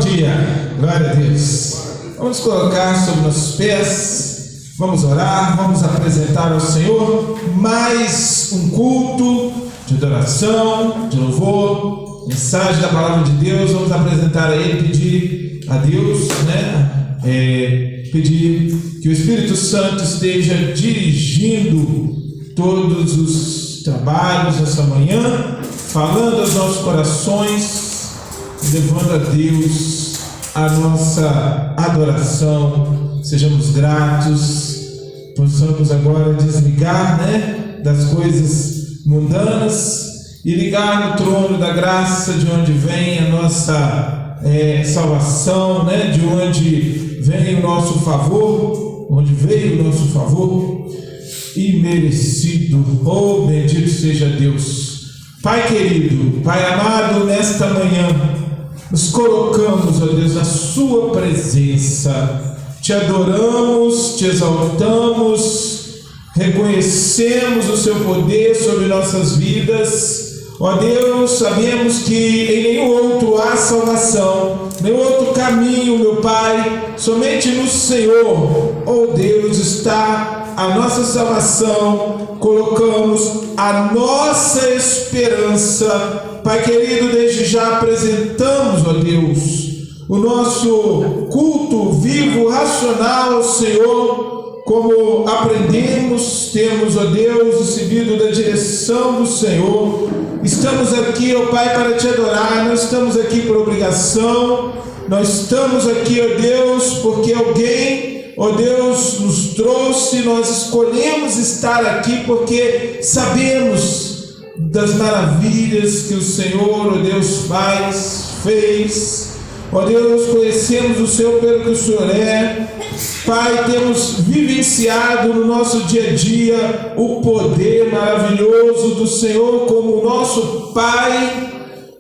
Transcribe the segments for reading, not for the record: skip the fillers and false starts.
dia, glória a Deus. Vamos colocar sobre nossos pés, vamos orar, vamos apresentar ao Senhor mais um culto de adoração, de louvor, mensagem da palavra de Deus. Vamos apresentar a Ele, pedir a Deus, pedir que o Espírito Santo esteja dirigindo todos os trabalhos essa manhã, falando aos nossos corações, levando a Deus a nossa adoração. Sejamos gratos, possamos agora desligar das coisas mundanas e ligar no trono da graça, de onde vem a nossa salvação, de onde vem o nosso favor, onde veio o nosso favor imerecido. Oh, bendito seja Deus. Pai querido, Pai amado, nesta manhã nos colocamos, ó Deus, na sua presença, te adoramos, te exaltamos, reconhecemos o seu poder sobre nossas vidas. Ó Deus, sabemos que em nenhum outro há salvação, nenhum outro caminho, meu Pai, somente no Senhor, ó Deus, está a nossa salvação. Colocamos a nossa esperança. Pai querido, desde já apresentamos, ó Deus, o nosso culto vivo, racional ao Senhor, como aprendemos, temos, ó Deus, recebido da direção do Senhor. Estamos aqui, ó Pai, para te adorar, não estamos aqui por obrigação, nós estamos aqui, ó Deus, porque alguém, ó Deus, nos trouxe, nós escolhemos estar aqui porque sabemos das maravilhas que o Senhor, ó Deus, fez. Ó Deus, conhecemos o Senhor pelo que o Senhor é. Pai, temos vivenciado no nosso dia a dia o poder maravilhoso do Senhor como o nosso Pai,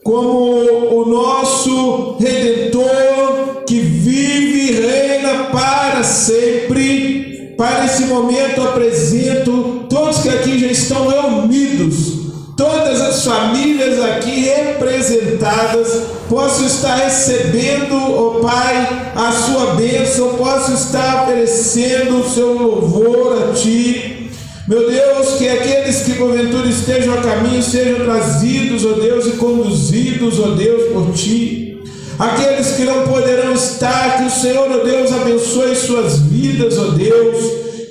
como o nosso Redentor, que vive e reina para sempre. Pai, nesse momento apresento todos que aqui já estão reunidos, todas as famílias aqui representadas, posso estar recebendo, ó Pai, a sua bênção, posso estar oferecendo o seu louvor a Ti. Meu Deus, que aqueles que porventura estejam a caminho sejam trazidos, ó Deus, e conduzidos, ó Deus, por Ti. Aqueles que não poderão estar, que o Senhor, ó Deus, abençoe suas vidas, ó Deus,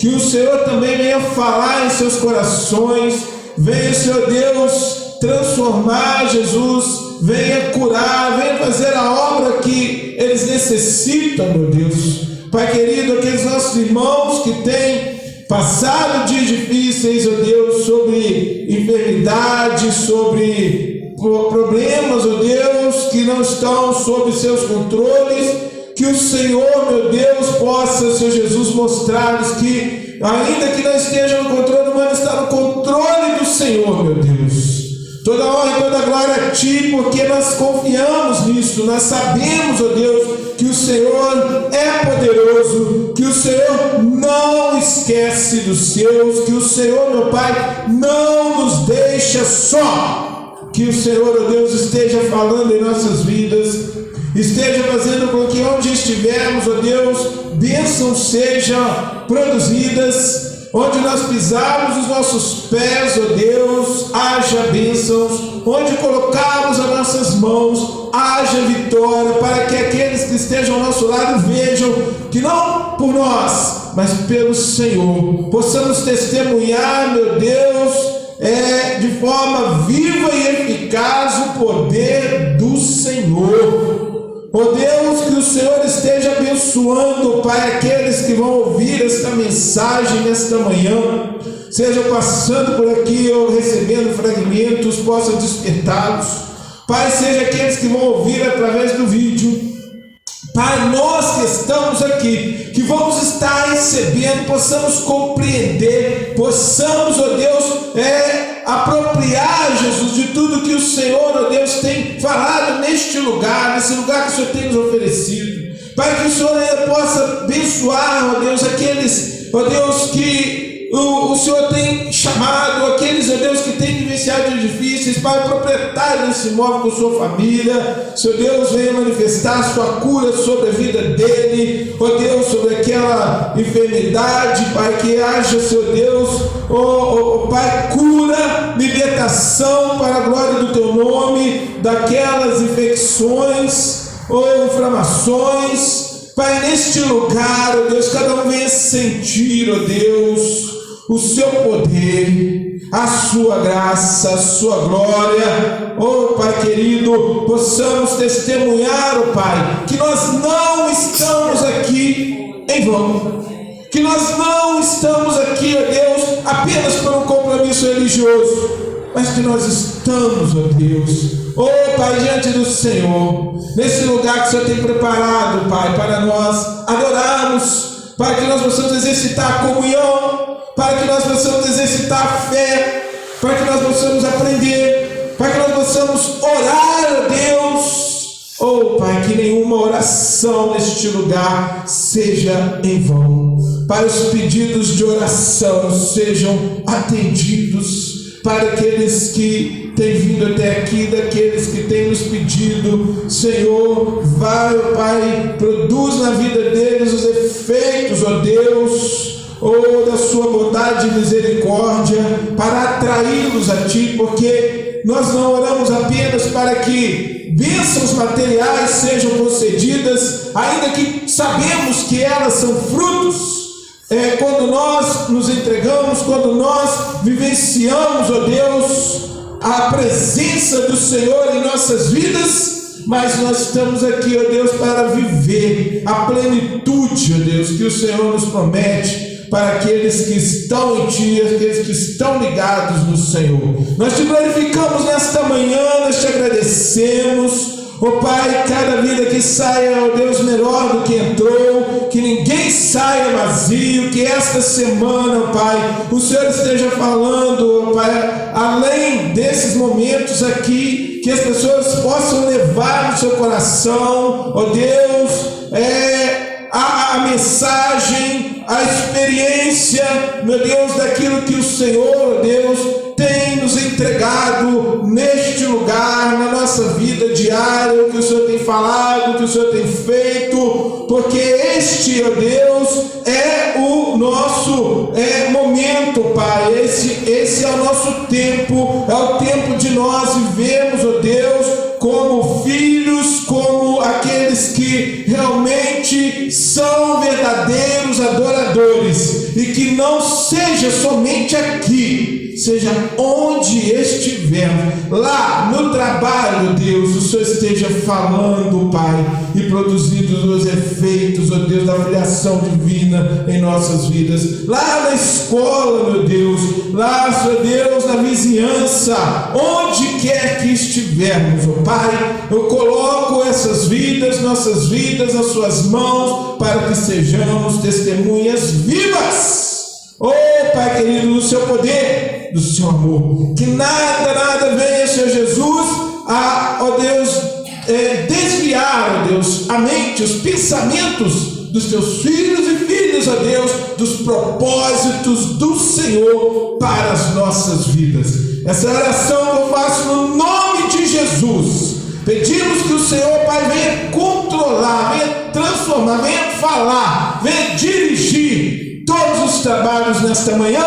que o Senhor também venha falar em seus corações. Venha, Senhor Deus, transformar, Jesus, venha curar, venha fazer a obra que eles necessitam, meu Deus. Pai querido, aqueles nossos irmãos que têm passado dias difíceis, ó Deus, sobre enfermidade, sobre problemas, ó Deus, que não estão sob seus controles, que o Senhor, meu Deus, possa, Senhor Jesus, mostrar-nos que, ainda que não esteja no controle humano, está no controle do Senhor, meu Deus. Toda honra e toda glória a Ti, porque nós confiamos nisso, nós sabemos, ó Deus, que o Senhor é poderoso, que o Senhor não esquece dos seus, que o Senhor, meu Pai, não nos deixa só, que o Senhor, ó Deus, esteja falando em nossas vidas, esteja fazendo com que onde estivermos, ó Deus, bênçãos sejam produzidas. Onde nós pisarmos os nossos pés, ó Deus, haja bênçãos. Onde colocarmos as nossas mãos, haja vitória, para que aqueles que estejam ao nosso lado vejam que não por nós, mas pelo Senhor, possamos testemunhar, meu Deus, de forma viva e eficaz o poder do Senhor. Ó Deus, que o Senhor esteja abençoando, Pai, aqueles que vão ouvir esta mensagem nesta manhã, sejam passando por aqui ou recebendo fragmentos, possam despertá-los. Pai, seja aqueles que vão ouvir através do vídeo. Pai, nós que estamos aqui, que vamos estar recebendo, possamos compreender, possamos, ó Deus, apropriar, Jesus, de tudo que o Senhor, ó Deus, tem falado neste lugar, nesse lugar que o Senhor tem nos oferecido. Pai, que o Senhor ainda possa abençoar, ó Deus, aqueles, ó Deus, que o Senhor tem chamado, aqueles, ó Deus, que tem vivenciado dificuldades difíceis, Pai, o proprietário desse imóvel com sua família, Senhor Deus, venha manifestar a sua cura sobre a vida dele, ó Deus, sobre aquela enfermidade, Pai, que haja, Senhor Deus, Pai, cura, libertação para a glória do Teu nome, daquelas infecções ou inflamações, Pai, neste lugar, ó Deus, cada um venha sentir, ó Deus, o Seu poder, a Sua graça, a Sua glória, ó Pai querido, possamos testemunhar, ó Pai, que nós não estamos aqui em vão, que nós não estamos aqui, ó Deus, apenas por um compromisso religioso, mas que nós estamos, ó Deus, Pai, diante do Senhor, nesse lugar que o Senhor tem preparado, Pai, para nós adorarmos, para que nós possamos exercitar a comunhão, para que nós possamos exercitar a fé, para que nós possamos aprender, para que nós possamos orar a Deus, Pai, que nenhuma oração neste lugar seja em vão, para os pedidos de oração sejam atendidos, para aqueles que têm vindo até aqui, daqueles que têm nos pedido, Senhor, vai, Pai, produz na vida deles os efeitos, ó Deus, da sua bondade e misericórdia, para atraí-los a Ti, porque nós não oramos apenas para que bênçãos materiais sejam concedidas, ainda que sabemos que elas são frutos, quando nós nos entregamos, quando nós vivenciamos, ó Deus, a presença do Senhor em nossas vidas, mas nós estamos aqui, ó Deus, para viver a plenitude, ó Deus, que o Senhor nos promete para aqueles que estão em Ti, aqueles que estão ligados no Senhor. Nós Te glorificamos nesta manhã, nós Te agradecemos, Pai, cada vida que saia, ó Deus, melhor do que entrou, que ninguém saia vazio, que esta semana, Pai, o Senhor esteja falando, Pai, além desses momentos aqui, que as pessoas possam levar no seu coração, ó Deus, a mensagem, a experiência, meu Deus, daquilo que o Senhor, Deus, tem nos entregado neste lugar, na nossa vida diária, o que o Senhor tem falado, o que o Senhor tem feito, porque este, ó Deus, é o nosso momento, Pai, esse é o nosso tempo, é o tempo de nós vivermos, ó Deus, como filhos, como aqueles que realmente são verdadeiros adoradores, e que não seja somente aqui, seja onde estiver, lá no trabalho, Deus, o Senhor esteja falando, Pai, e produzindo os efeitos, ó Deus, da filiação divina em nossas vidas, lá na escola, meu Deus, lá, Senhor Deus, na vizinhança, onde quer que estivermos, ó Pai, eu coloco essas vidas, nossas vidas, nas Suas mãos, para que sejamos testemunhas vivas, Pai querido, do Seu poder, do Seu amor, que nada venha, Senhor Jesus, ó Deus, desviar, ó Deus, a mente, os pensamentos dos Teus filhos e filhas, ó Deus, dos propósitos do Senhor para as nossas vidas. Essa oração que eu faço no nome de Jesus. Pedimos que o Senhor, Pai, venha controlar, venha transformar, venha falar, venha dirigir todos os trabalhos nesta manhã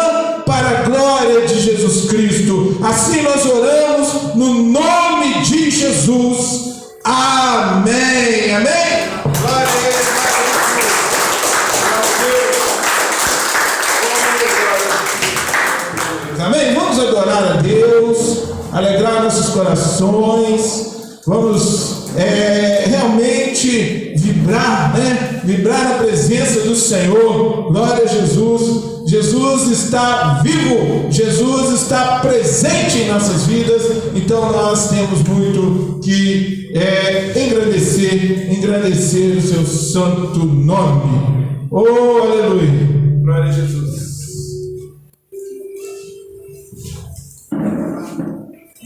para a glória de Jesus Cristo. Assim nós oramos no nome de Jesus. Amém. Amém. Glória a Deus. Amém. Vamos adorar a Deus, alegrar nossos corações. Vamos realmente vibrar, vibrar na presença do Senhor. Glória a Jesus. Jesus está vivo, Jesus está presente em nossas vidas, então nós temos muito que engrandecer o Seu santo nome. Oh, aleluia. Glória a Jesus.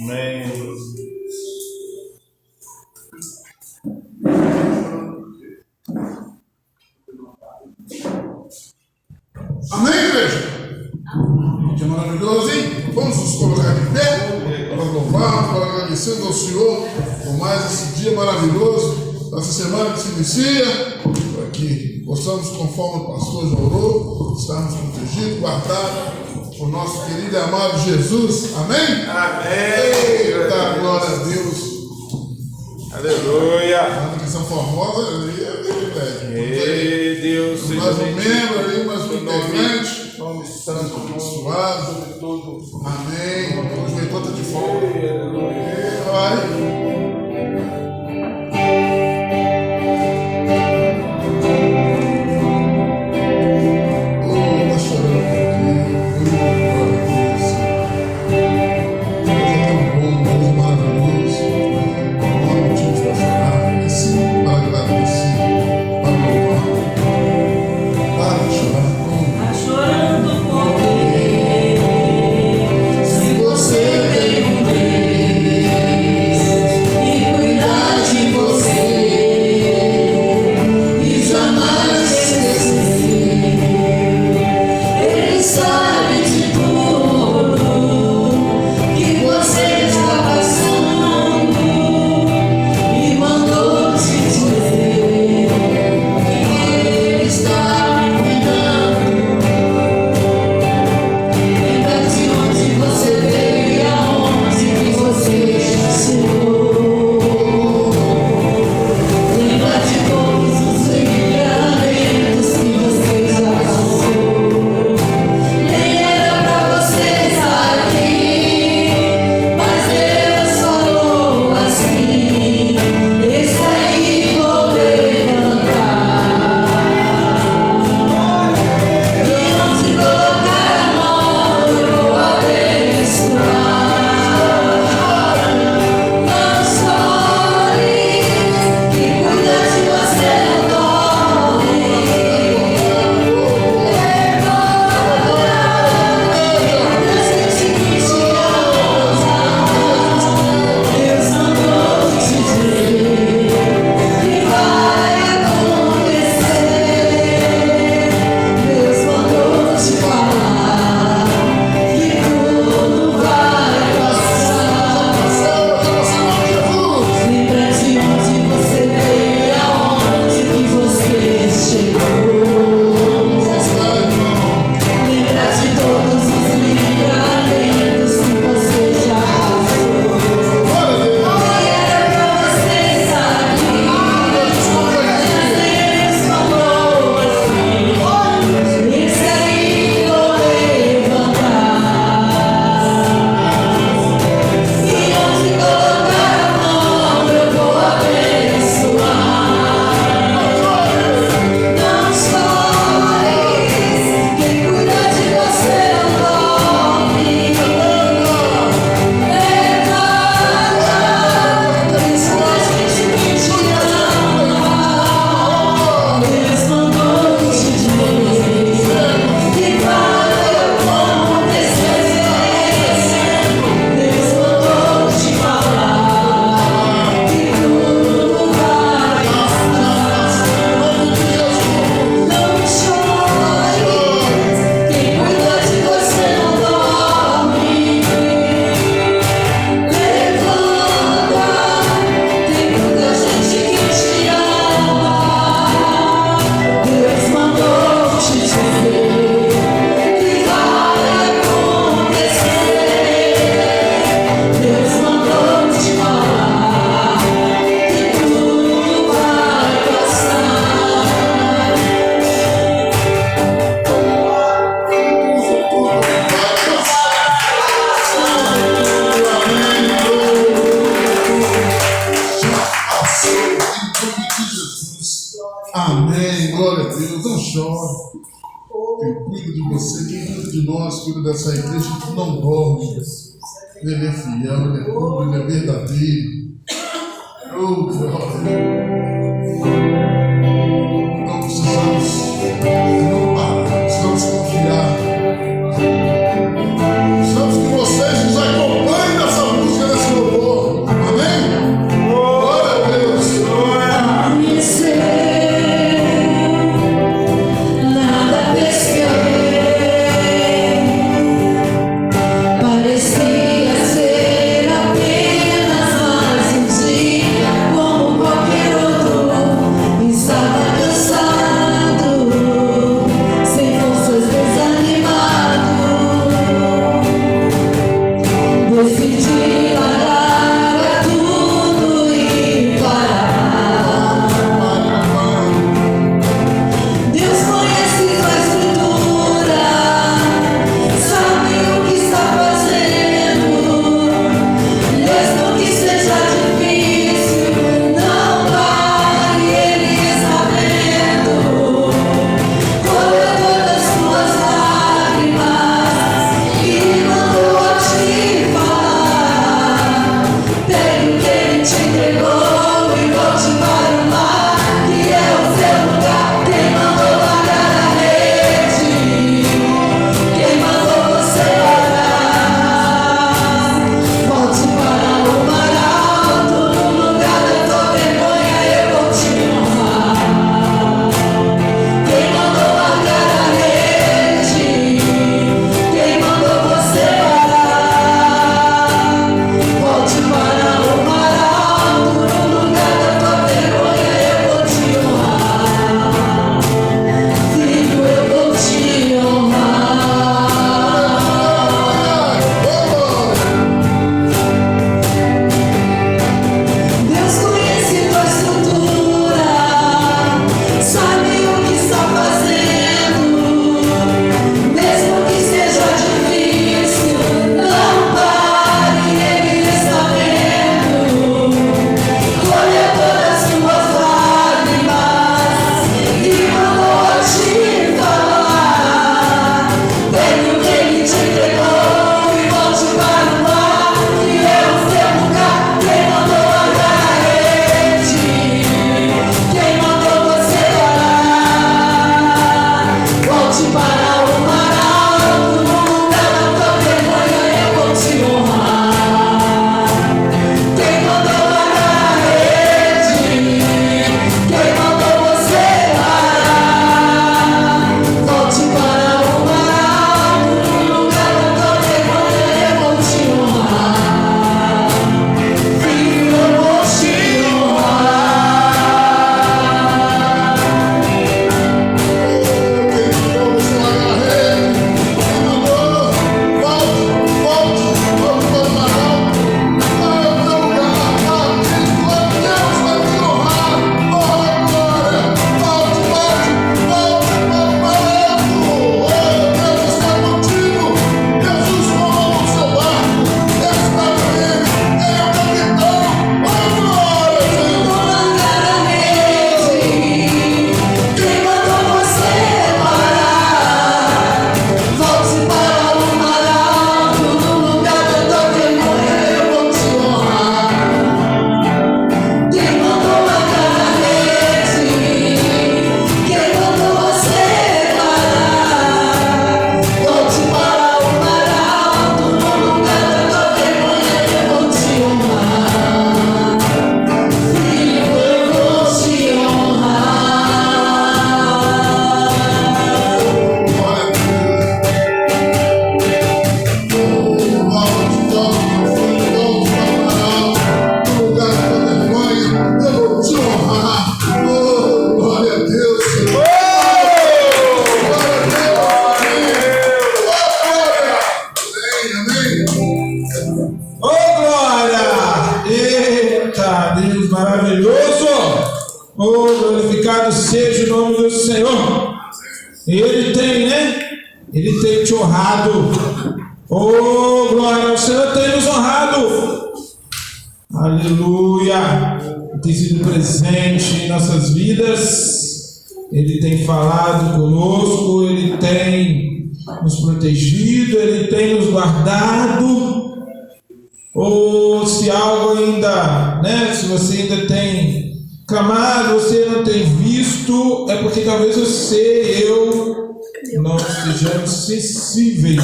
Amém. Amém, igreja? Que é maravilhoso, hein? Vamos nos colocar de pé. palmas para agradecermos ao Senhor por mais esse dia maravilhoso, essa semana que se inicia, para que possamos, conforme o pastor já orou, estarmos protegidos, guardados por nosso querido e amado Jesus. Amém? Amém. Eita, glória a Deus. Aleluia. A questão formosa ali é privilégio. Ei, Deus, seja Mais um bendito. membro ali, mais um integrante. Nome santo, Abençoado sobre todo. Amém. O diretor está de folga. Vai. Cuida dessa igreja que não dorme. Ele é fiel, ele é puro, ele é verdadeiro. Oh, glória. Não precisamos não parar, precisamos confiar. Precisamos que vocês nos acompanhem nessa música, nesse louvor. Amém? Glória a Deus. Nada pesquei, parecia ser apenas Ele tem, né? Ele tem te honrado. Oh, glória, o Senhor tem nos honrado. Aleluia. Tem sido presente em nossas vidas. Ele tem falado conosco. Ele tem nos protegido. Ele tem nos guardado. Ou se algo ainda, né? Se você ainda tem clamado, você não tem visto, é porque talvez você e eu não estejamos sensíveis,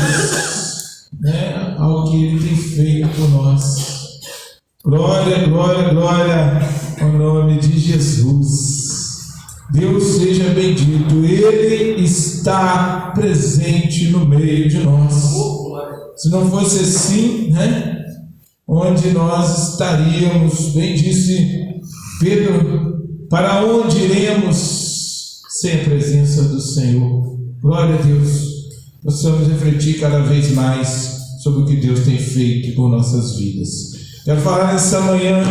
né, ao que Ele tem feito por nós. Glória, glória, glória ao nome de Jesus. Deus seja bendito. Ele está presente no meio de nós. Se não fosse assim, né? Onde nós estaríamos? Bem disse Pedro, para onde iremos sem a presença do Senhor? Glória a Deus. Possamos refletir cada vez mais sobre o que Deus tem feito por nossas vidas. Quero falar nessa manhã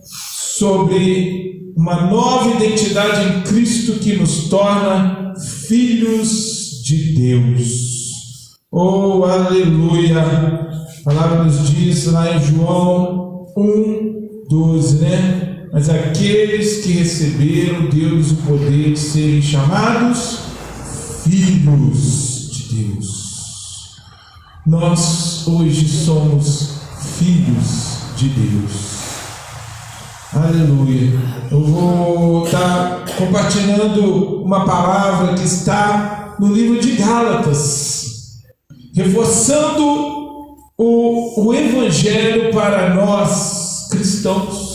sobre uma nova identidade em Cristo que nos torna filhos de Deus. Oh, aleluia! A palavra nos diz lá em João 1:12, né? Mas aqueles que receberam, deu-lhes o poder de serem chamados filhos de Deus. Nós hoje somos filhos de Deus. Aleluia. Eu vou estar compartilhando uma palavra que está no livro de Gálatas, reforçando o Evangelho para nós cristãos.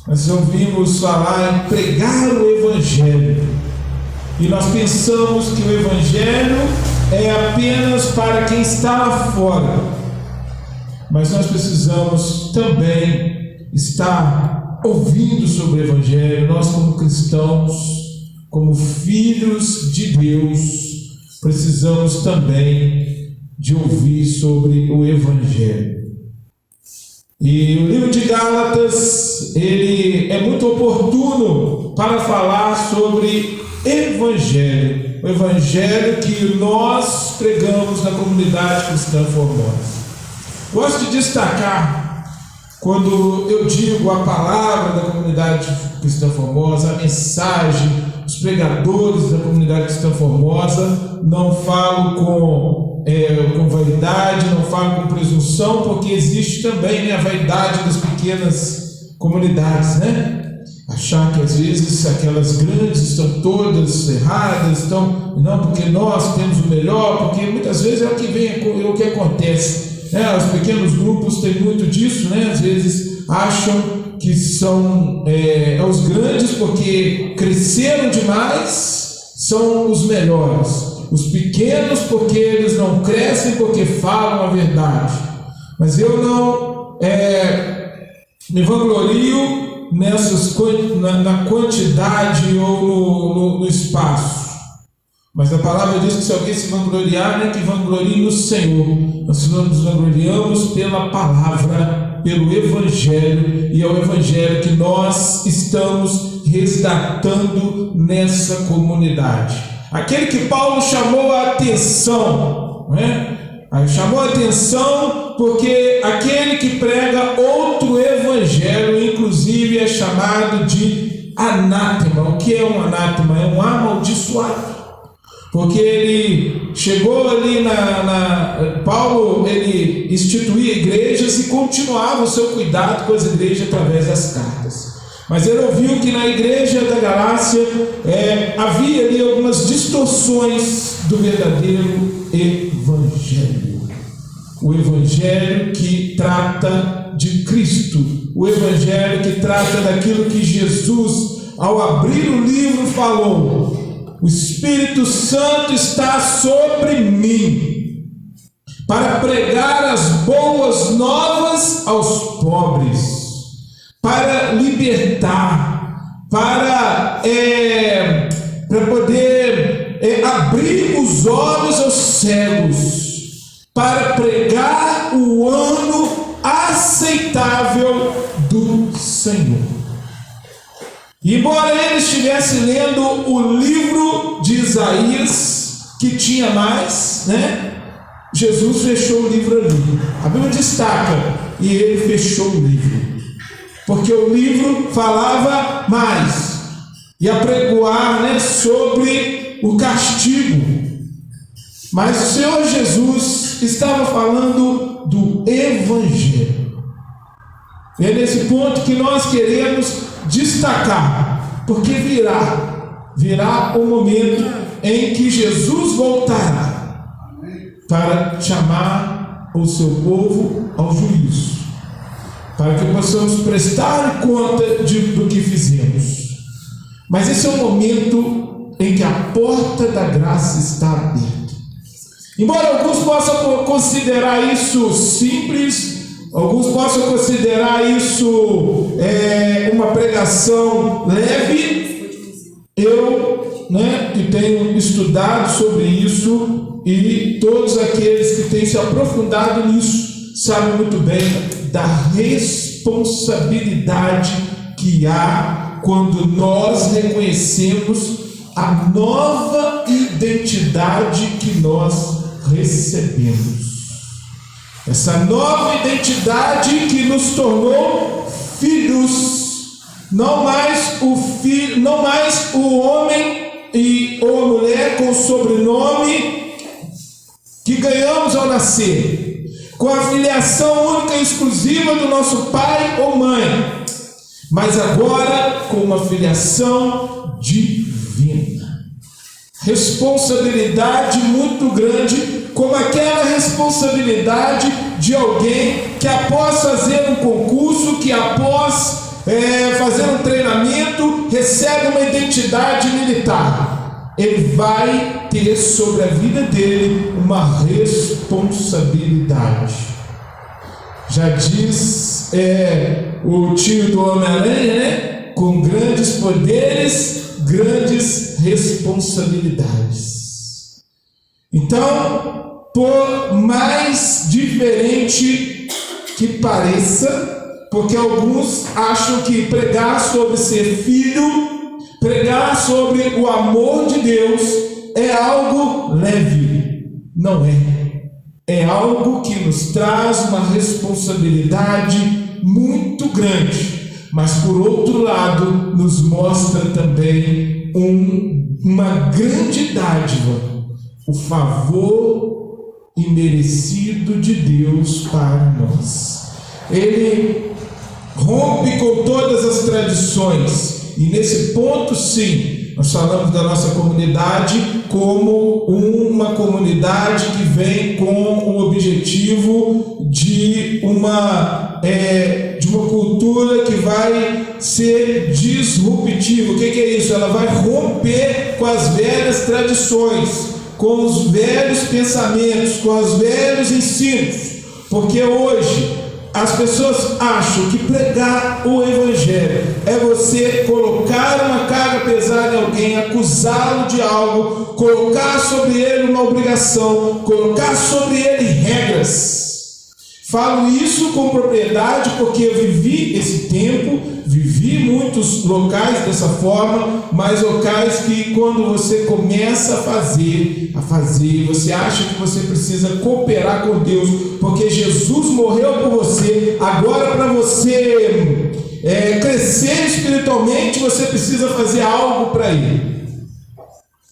Nós ouvimos falar em pregar o Evangelho e nós pensamos que o Evangelho é apenas para quem está lá fora, mas nós precisamos também estar ouvindo sobre o Evangelho. Nós, como cristãos, como filhos de Deus, precisamos também de ouvir sobre o Evangelho. E o livro de Gálatas, ele é muito oportuno para falar sobre Evangelho, o Evangelho que nós pregamos na comunidade cristã Formosa. Gosto de destacar, quando eu digo a palavra da comunidade cristã Formosa, a mensagem, os pregadores da comunidade cristã Formosa, não falo com vaidade, não falo com presunção, porque existe também, né, a vaidade das pequenas comunidades, né? Achar que às vezes aquelas grandes estão todas erradas, não, porque nós temos o melhor, porque muitas vezes é o que acontece, né? Os pequenos grupos têm muito disso, né? Às vezes acham que são os grandes porque cresceram demais, são os melhores. Os pequenos porque eles não crescem, porque falam a verdade. Mas eu não me vanglorio na quantidade ou no espaço. Mas a palavra diz que se alguém se vangloriar, né, que vanglorie no Senhor. Nós nos vangloriamos pela palavra, pelo Evangelho, e é o Evangelho que nós estamos resgatando nessa comunidade. Aquele que Paulo chamou a atenção, né? Chamou a atenção porque aquele que prega outro evangelho, inclusive, é chamado de anátema. O que é um anátema? É um amaldiçoado. Porque ele chegou ali Paulo, ele instituía igrejas e continuava o seu cuidado com as igrejas através das cartas. Mas ele ouviu que na igreja da Galácia havia ali algumas distorções do verdadeiro evangelho. O evangelho que trata de Cristo, o evangelho que trata daquilo que Jesus, ao abrir o livro, falou: o Espírito Santo está sobre mim para pregar as boas novas aos pobres, para libertar, para poder abrir os olhos aos cegos, para pregar o ano aceitável do Senhor. E embora ele estivesse lendo o livro de de Isaías, que tinha mais, né? Jesus fechou o livro ali. A Bíblia destaca, e ele fechou o livro, porque o livro falava mais, e apregoar, né, sobre o castigo. Mas o Senhor Jesus estava falando do Evangelho. E é nesse ponto que nós queremos destacar, porque virá o momento em que Jesus voltará para chamar o seu povo ao juízo, para que possamos prestar conta do que fizemos. Mas esse é o momento em que a porta da graça está aberta. Embora alguns possam considerar isso simples, alguns possam considerar isso uma pregação leve, eu, que tenho estudado sobre isso, e todos aqueles que têm se aprofundado nisso sabem muito bem da responsabilidade que há quando nós reconhecemos a nova identidade que nós recebemos. Essa nova identidade que nos tornou filhos, não mais o homem ou a mulher com o sobrenome que ganhamos ao nascer, com a filiação única e exclusiva do nosso pai ou mãe, mas agora com uma filiação divina. Responsabilidade muito grande, como aquela responsabilidade de alguém que após fazer um concurso, que após fazer um treinamento, recebe uma identidade militar. Ele vai ter sobre a vida dele uma responsabilidade. Já diz o tio do Homem-Aranha, né? Com grandes poderes, grandes responsabilidades. Então, por mais diferente que pareça, porque alguns acham que pregar sobre ser filho, pregar sobre o amor de Deus é algo leve. Não é. É algo que nos traz uma responsabilidade muito grande. Mas por outro lado, nos mostra também uma grande dádiva, o favor imerecido de Deus para nós. Ele rompe com todas as tradições, e nesse ponto sim, nós falamos da nossa comunidade como uma comunidade que vem com o objetivo de uma cultura que vai ser disruptiva. O que é isso? Ela vai romper com as velhas tradições, com os velhos pensamentos, com os velhos ensinos, porque hoje as pessoas acham que pregar o Evangelho é você colocar uma carga pesada em alguém, acusá-lo de algo, colocar sobre ele uma obrigação, colocar sobre ele regras. Falo isso com propriedade porque eu vivi esse tempo, vivi muitos locais dessa forma, mas locais que quando você começa a fazer, você acha que você precisa cooperar com Deus, porque Jesus morreu por você. Agora, para você crescer espiritualmente, você precisa fazer algo para Ele.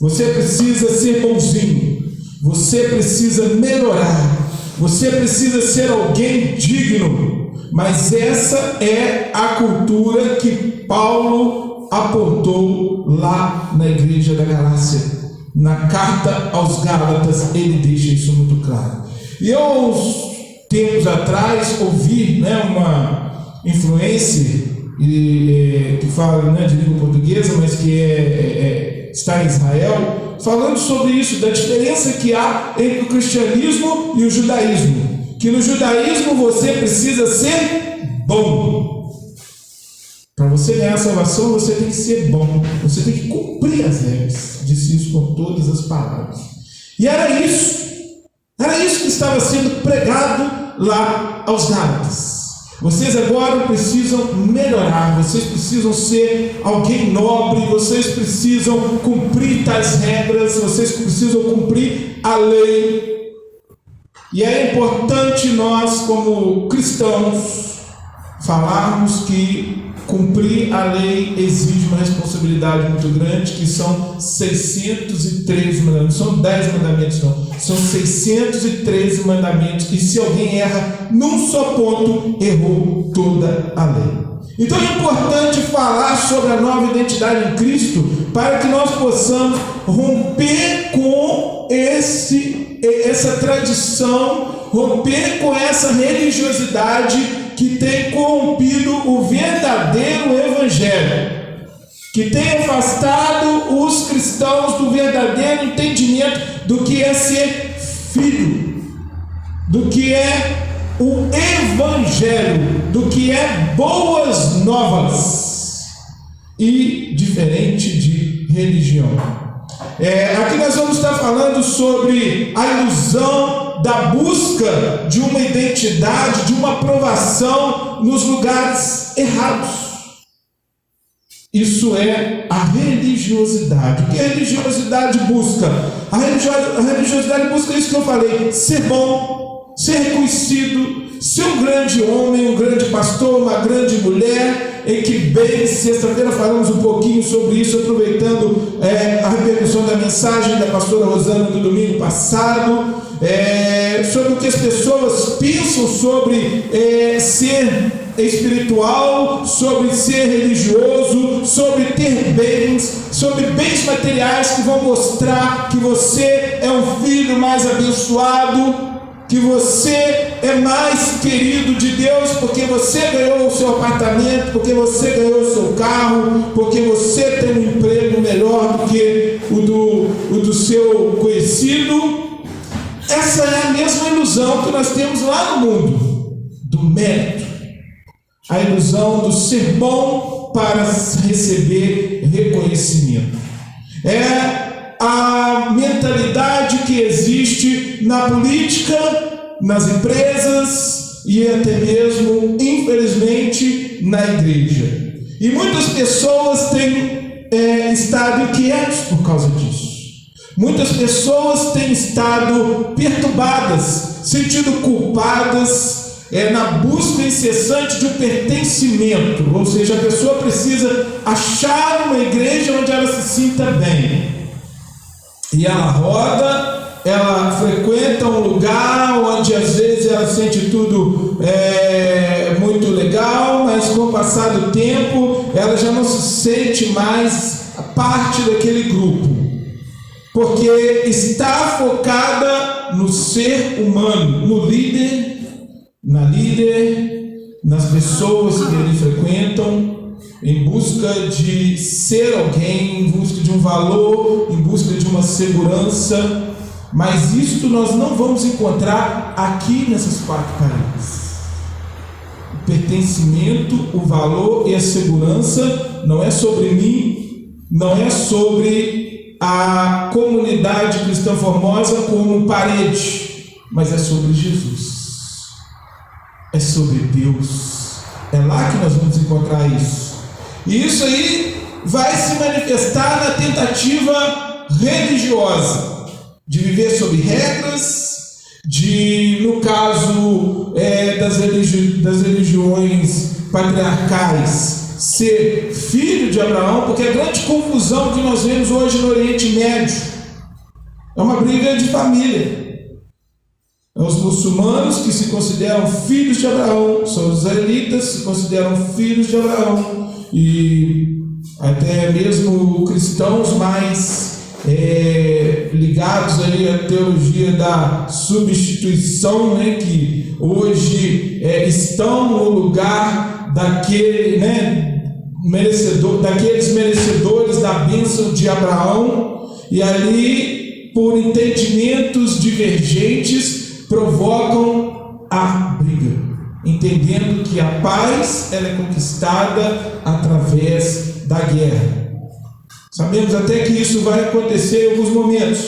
Você precisa ser bonzinho, você precisa melhorar, você precisa ser alguém digno. Mas essa é a cultura que Paulo apontou lá na igreja da Galácia. Na carta aos Gálatas ele deixa isso muito claro. E eu, uns tempos atrás, ouvi uma influencer que fala de língua portuguesa, mas que está em Israel, falando sobre isso, da diferença que há entre o cristianismo e o judaísmo. Que no judaísmo você precisa ser bom. Para você ganhar a salvação, você tem que ser bom. Você tem que cumprir as regras. Disse isso com todas as palavras. E era isso que estava sendo pregado lá aos Gálatas. Vocês agora precisam melhorar, vocês precisam ser alguém nobre, vocês precisam cumprir tais regras, vocês precisam cumprir a lei. E é importante nós, como cristãos, falarmos que cumprir a lei exige uma responsabilidade muito grande, que são 613 mandamentos, não são 10 mandamentos não, são 613 mandamentos, e se alguém erra num só ponto, errou toda a lei. Então é importante falar sobre a nova identidade em Cristo, para que nós possamos romper com essa tradição, romper com essa religiosidade que tem corrompido o verdadeiro evangelho, que tem afastado os cristãos do verdadeiro entendimento do que é ser filho, do que é o evangelho, do que é boas novas, e diferente de religião. Aqui nós vamos estar falando sobre a ilusão da busca de uma identidade, de uma aprovação nos lugares errados. Isso é a religiosidade. O que a religiosidade busca? A religiosidade busca isso que eu falei: ser bom, ser reconhecido, ser um grande homem, um grande pastor, uma grande mulher. Em que bem, sexta-feira falamos um pouquinho sobre isso, aproveitando a repercussão da mensagem da pastora Rosana do domingo passado, sobre o que as pessoas pensam sobre ser espiritual, sobre ser religioso, sobre ter bens, sobre bens materiais que vão mostrar que você é um filho mais abençoado, que você é mais querido de Deus, porque você ganhou o seu apartamento, porque você ganhou o seu carro, porque você tem um emprego melhor do que o do seu conhecido. Essa é a mesma ilusão que nós temos lá no mundo, do mérito, a ilusão do ser bom para receber reconhecimento. É a mentalidade que existe na política, nas empresas e até mesmo, infelizmente, na igreja. E muitas pessoas têm estado inquietas por causa disso. Muitas pessoas têm estado perturbadas, sentindo culpadas, na busca incessante de um pertencimento. Ou seja, a pessoa precisa achar uma igreja onde ela se sinta bem. E ela roda, ela frequenta um lugar onde às vezes ela sente tudo muito legal, mas com o passar do tempo ela já não se sente mais parte daquele grupo, porque está focada no ser humano, no líder, nas pessoas que ele frequentam, em busca de ser alguém, em busca de um valor, em busca de uma segurança. Mas isto nós não vamos encontrar aqui nessas quatro paredes. O pertencimento, o valor e a segurança não é sobre mim, não é sobre a comunidade cristã Formosa como parede, mas é sobre Jesus, é sobre Deus. É lá que nós vamos encontrar isso. E isso aí vai se manifestar na tentativa religiosa de viver sob regras, no caso das religiões patriarcais, ser filho de Abraão, porque a grande confusão que nós vemos hoje no Oriente Médio é uma briga de família. Os muçulmanos que se consideram filhos de Abraão, são os israelitas que se consideram filhos de Abraão, e até mesmo cristãos mais ligados aí à teologia da substituição, que hoje estão no lugar daqueles merecedores da bênção de Abraão, e ali, por entendimentos divergentes, provocam a briga, entendendo que a paz ela é conquistada através da guerra. Sabemos até que isso vai acontecer em alguns momentos,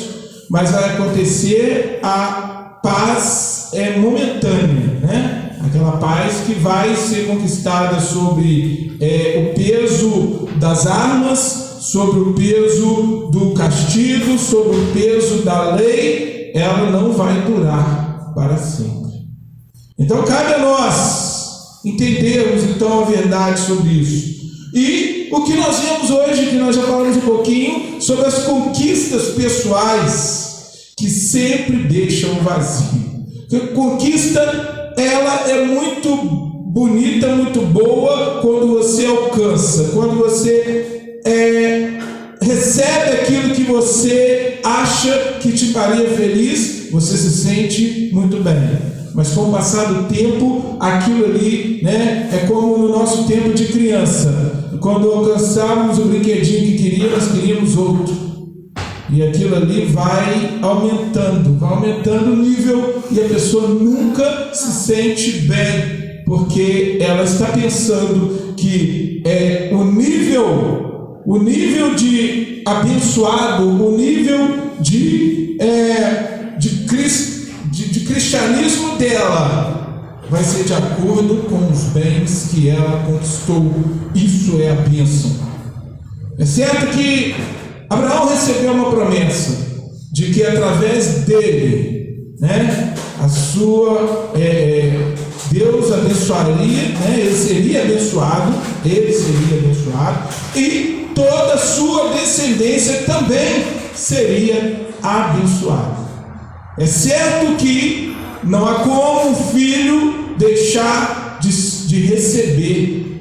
mas vai acontecer, a paz momentânea, Aquela paz que vai ser conquistada sobre o peso das armas, sobre o peso do castigo, sobre o peso da lei. Ela não vai durar para sempre. Então cabe a nós entendermos então a verdade sobre isso. E o que nós vemos hoje, que nós já falamos um pouquinho, sobre as conquistas pessoais que sempre deixam vazio. Porque conquista, ela é muito bonita, muito boa quando você alcança, quando você recebe aquilo que você acha que te faria feliz, você se sente muito bem. Mas com o passar do tempo, aquilo ali, é como no nosso tempo de criança. Quando alcançávamos o brinquedinho que queríamos, nós queríamos outro. E aquilo ali vai aumentando o nível, e a pessoa nunca se sente bem, porque ela está pensando que o nível de abençoado, o nível de cristianismo dela vai ser de acordo com os bens que ela conquistou. Isso é a bênção. É certo que Abraão recebeu uma promessa de que através dele, Deus abençoaria, ele seria abençoado, e toda a sua descendência também seria abençoada. É certo que não há como um filho deixar de receber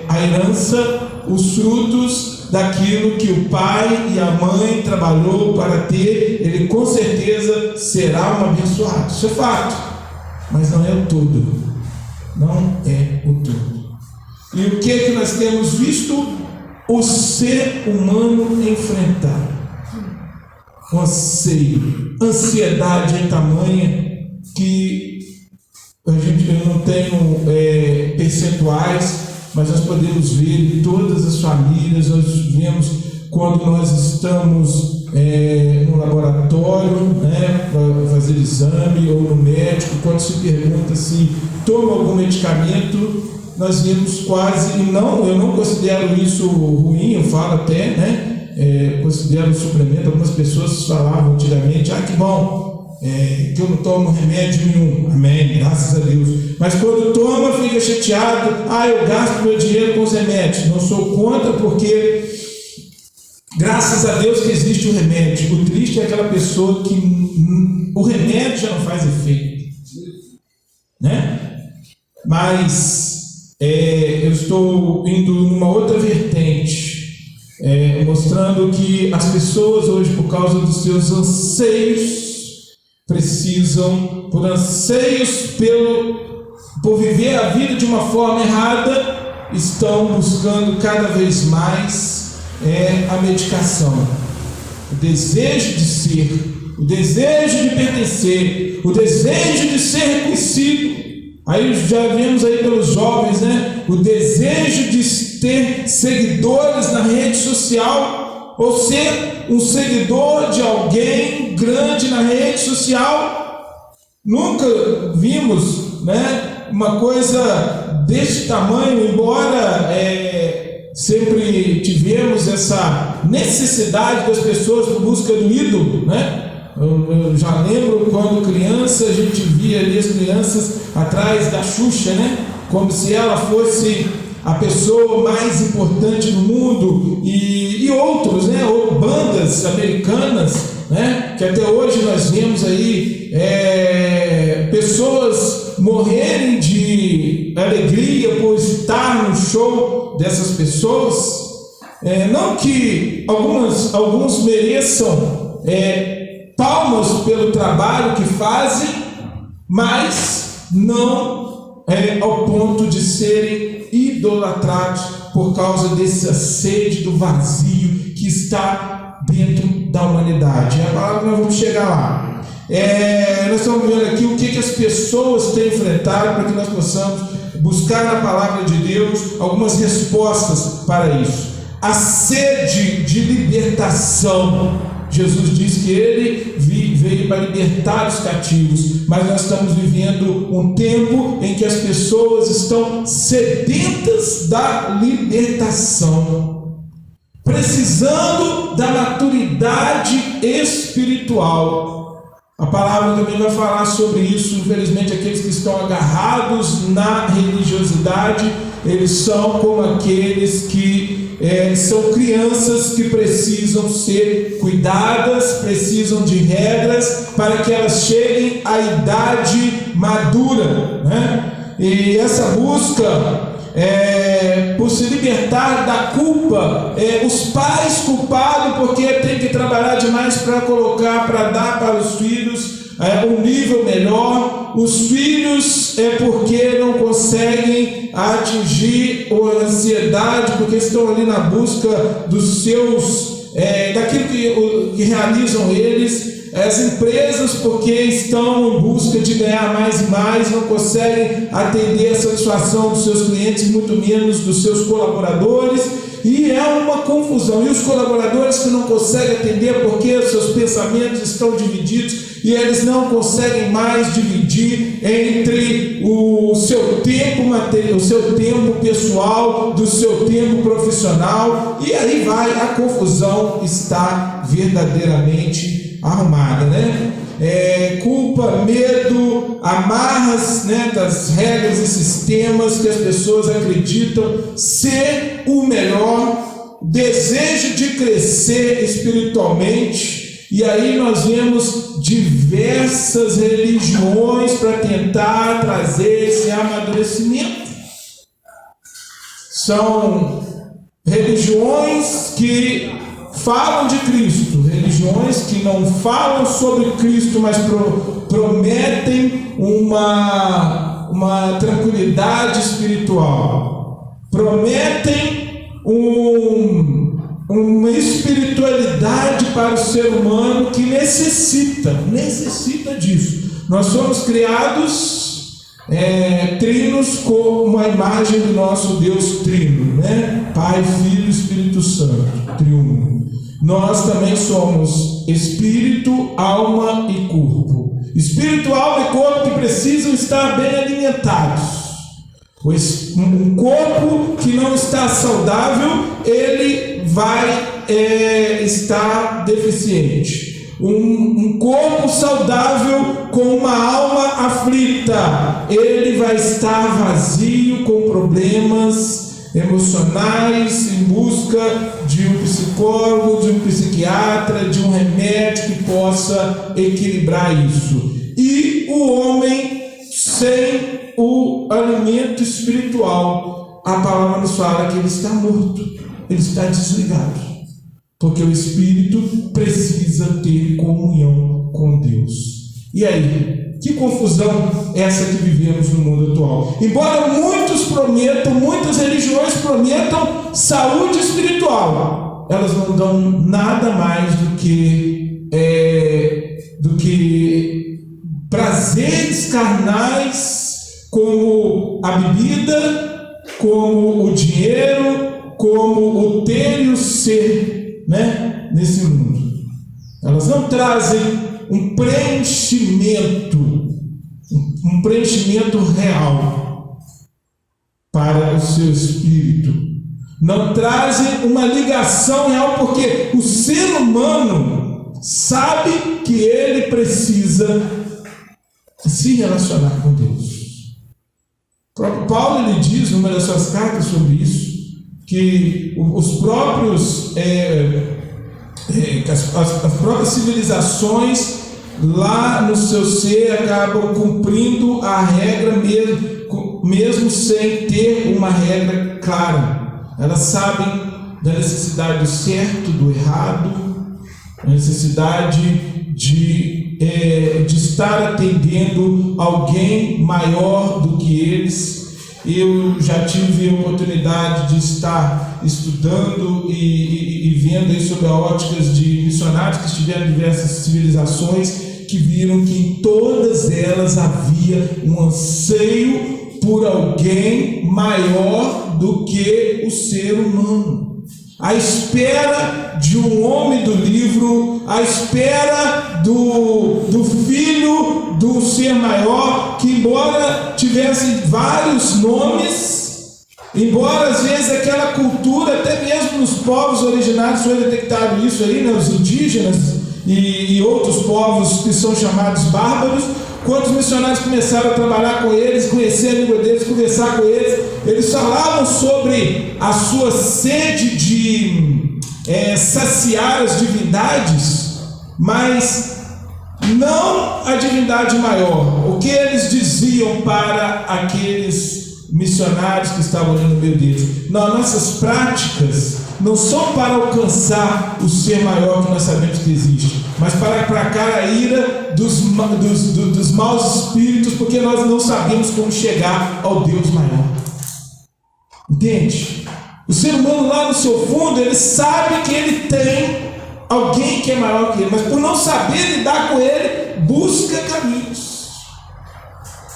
a herança, os frutos daquilo que o pai e a mãe trabalhou para ter. Ele com certeza será um abençoado, isso é fato, mas não é o todo, E o que nós temos visto o ser humano enfrentar? O anseio, ansiedade é tamanha que eu não tenho percentuais, mas nós podemos ver em todas as famílias. Nós vemos quando nós estamos no laboratório, para fazer exame, ou no médico, quando se pergunta se toma algum medicamento, nós vemos quase, eu não considero isso ruim, eu falo até, considero um suplemento. Algumas pessoas falavam antigamente, que bom, que eu não tomo remédio nenhum, amém, graças a Deus. Mas quando toma, fica chateado, eu gasto meu dinheiro com os remédios. Não sou contra, porque graças a Deus que existe o remédio. O triste é aquela pessoa que o remédio já não faz efeito, Mas eu estou indo numa outra vertente, mostrando que as pessoas hoje, por causa dos seus anseios, precisam, por anseios por viver a vida de uma forma errada, estão buscando cada vez mais a medicação, o desejo de ser, o desejo de pertencer, o desejo de ser reconhecido. Aí já vemos aí pelos jovens, o desejo de ter seguidores na rede social, ou ser um seguidor de alguém grande na rede social. Nunca vimos, uma coisa desse tamanho, embora sempre tivemos essa necessidade das pessoas por busca do ídolo, Eu já lembro quando criança, a gente via ali as crianças atrás da Xuxa, como se ela fosse a pessoa mais importante do mundo, e outros, ou bandas americanas, que até hoje nós vemos aí pessoas morrerem de alegria por estar no show dessas pessoas. Não que alguns mereçam palmas pelo trabalho que fazem, mas não ao ponto de serem idolatrados por causa dessa sede do vazio que está dentro da humanidade. É a palavra que nós vamos chegar lá. Nós estamos vendo aqui o que as pessoas têm enfrentado, para que nós possamos buscar na palavra de Deus algumas respostas para isso. A sede de libertação. Jesus diz que ele veio veio para libertar os cativos, mas nós estamos vivendo um tempo em que as pessoas estão sedentas da libertação, precisando da maturidade espiritual. A palavra também vai falar sobre isso. Infelizmente, aqueles que estão agarrados na religiosidade, eles são como aqueles que são crianças que precisam ser cuidadas, precisam de regras para que elas cheguem à idade madura, né? E essa busca por se libertar da culpa, os pais culpados porque tem que trabalhar demais para dar para os filhos um nível melhor, os filhos porque não conseguem atingir a ansiedade, porque estão ali na busca dos seus, daquilo que realizam eles. As empresas porque estão em busca de ganhar mais e mais, não conseguem atender a satisfação dos seus clientes, muito menos dos seus colaboradores, e é uma confusão. E os colaboradores que não conseguem atender porque os seus pensamentos estão divididos e eles não conseguem mais dividir entre o seu tempo pessoal do seu tempo profissional, e aí a confusão está verdadeiramente arrumada, né? Culpa, medo, amarras, né, das regras e sistemas que as pessoas acreditam ser o melhor, desejo de crescer espiritualmente, e aí nós vemos diversas religiões para tentar trazer esse amadurecimento. São religiões que falam de Cristo, religiões que não falam sobre Cristo, mas prometem uma tranquilidade espiritual, prometem uma espiritualidade para o ser humano que necessita disso. Nós somos criados trinos com uma imagem do nosso Deus trino, né? Pai, Filho e Espírito Santo, triuno. Nós também somos espírito, alma e corpo. Espírito, alma e corpo que precisam estar bem alimentados. Um corpo que não está saudável, ele vai estar deficiente. Um corpo saudável com uma alma aflita, ele vai estar vazio, com problemas emocionais, em busca de um psicólogo, de um psiquiatra, de um remédio que possa equilibrar isso. E o homem sem o alimento espiritual, a palavra nos fala que ele está morto, ele está desligado, porque o espírito precisa ter comunhão com Deus. E aí, que confusão essa que vivemos no mundo atual? Embora muitas religiões prometam saúde espiritual, elas não dão nada mais do que prazeres carnais, como a bebida, como o dinheiro, como o ter e o ser, né, nesse mundo. Elas não trazem um preenchimento real para o seu espírito. Não trazem uma ligação real, porque o ser humano sabe que ele precisa se relacionar com Deus. O próprio Paulo ele diz numa das suas cartas sobre isso, que os próprios as próprias civilizações lá no seu ser acabam cumprindo a regra mesmo sem ter uma regra clara. Elas sabem da necessidade do certo, do errado, a necessidade de estar atendendo alguém maior do que eles. Eu já tive a oportunidade de estar estudando e vendo aí sobre óticas de missionários que estiveram em diversas civilizações, que viram que em todas elas havia um anseio por alguém maior do que o ser humano. à espera de um homem do livro, à espera do filho do ser maior, que embora tivesse vários nomes, embora às vezes aquela cultura, até mesmo nos povos originários foi detectado isso aí, né, os indígenas e outros povos que são chamados bárbaros, quando os missionários começaram a trabalhar com eles, conhecer a língua deles, conversar com eles, eles falavam sobre a sua sede de saciar as divindades, mas não a divindade maior. O que eles diziam para aqueles missionários que estavam ali no meio deles? Não, nossas práticas não são para alcançar o ser maior que nós sabemos que existe, mas para aplacar a ira dos maus espíritos, porque nós não sabemos como chegar ao Deus maior. Entende? O ser humano lá no seu fundo, ele sabe que ele tem alguém que é maior que ele, mas por não saber lidar com ele, busca caminhos.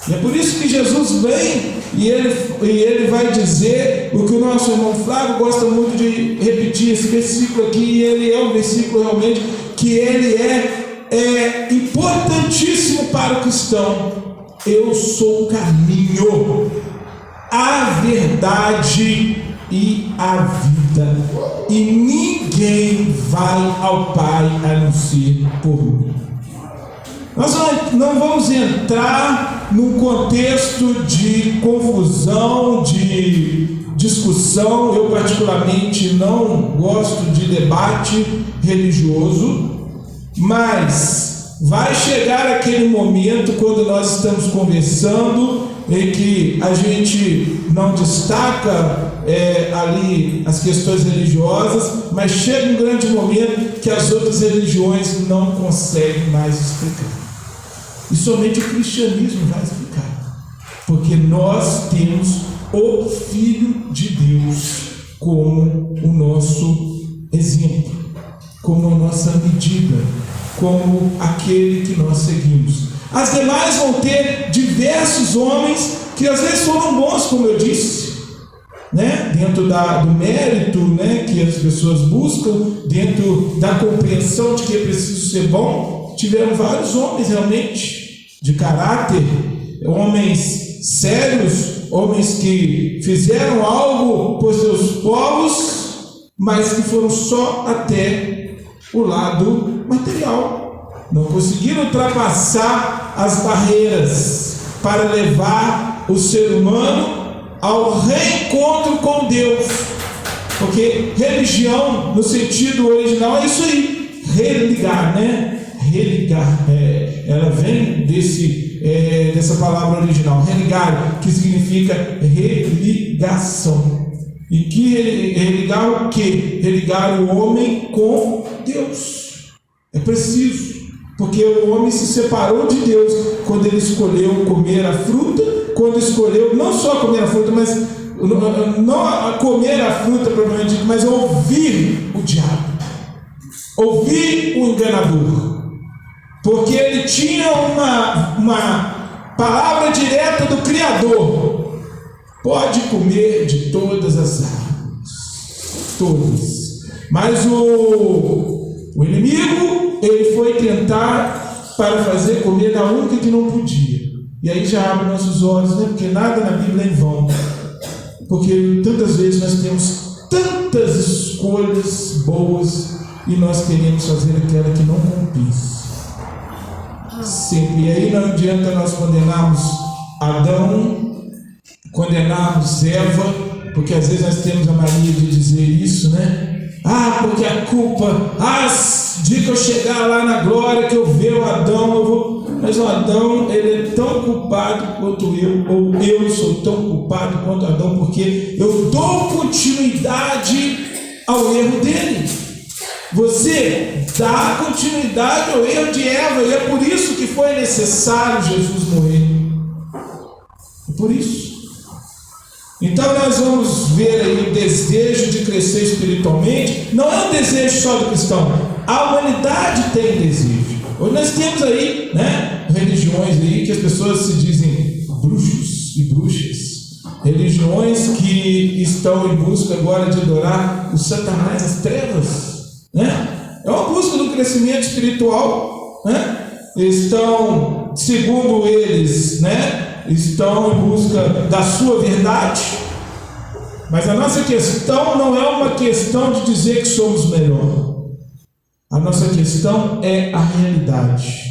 E é por isso que Jesus vem e ele vai dizer o que o nosso irmão Flávio gosta muito de repetir, esse versículo aqui, e ele é um versículo realmente que ele é importantíssimo para o cristão. Eu sou o caminho, a verdade e a vida, e ninguém vai ao Pai a não ser por mim. Nós não vamos entrar num contexto de confusão, de discussão. Eu particularmente não gosto de debate religioso, mas vai chegar aquele momento quando nós estamos conversando em que a gente não destaca ali as questões religiosas, mas chega um grande momento que as outras religiões não conseguem mais explicar. E somente o cristianismo vai explicar, porque nós temos o Filho de Deus como o nosso exemplo, como a nossa medida, como aquele que nós seguimos. As demais vão ter diversos homens que às vezes foram bons, como eu disse, né? Dentro do mérito, né, que as pessoas buscam, dentro da compreensão de que é preciso ser bom, tiveram vários homens realmente de caráter, homens sérios, homens que fizeram algo por seus povos, mas que foram só até o lado material. Não conseguiram ultrapassar as barreiras para levar o ser humano ao reencontro com Deus. Porque religião, no sentido original, é isso aí, religar, né? Religar, ela vem dessa palavra original, religar, que significa religação. E que religar o quê? Religar o homem com Deus. É preciso, porque o homem se separou de Deus quando ele escolheu comer a fruta, quando escolheu não só comer a fruta, mas não comer a fruta propriamente dito, mas ouvir o diabo, ouvir o enganador. Porque ele tinha uma palavra direta do Criador: pode comer de todas as árvores, todas. Mas o inimigo, ele foi tentar para fazer comer da única que não podia. E aí já abre nossos olhos, né? Porque nada na Bíblia é em vão. Porque tantas vezes nós temos tantas escolhas boas e nós queremos fazer aquela que não compensa. Sempre. E aí não adianta nós condenarmos Adão, condenarmos Eva, porque às vezes nós temos a mania de dizer isso, né? Porque a culpa, dia que eu chegar lá na glória, que eu ver o Adão, eu vou. Mas o Adão, ele é tão culpado quanto eu, ou eu sou tão culpado quanto Adão, porque eu dou continuidade ao erro dele. Você dá continuidade ao erro de Eva, e é por isso que foi necessário Jesus morrer. É por isso. Então nós vamos ver aí o desejo de crescer espiritualmente. Não é um desejo só do cristão, a humanidade tem desejo. Hoje nós temos aí, né, religiões aí que as pessoas se dizem bruxos e bruxas, religiões que estão em busca agora de adorar o Satanás, as trevas, né? É uma busca do crescimento espiritual, né? Estão, segundo eles, né, estão em busca da sua verdade, mas a nossa questão não é uma questão de dizer que somos melhor. A nossa questão é a realidade.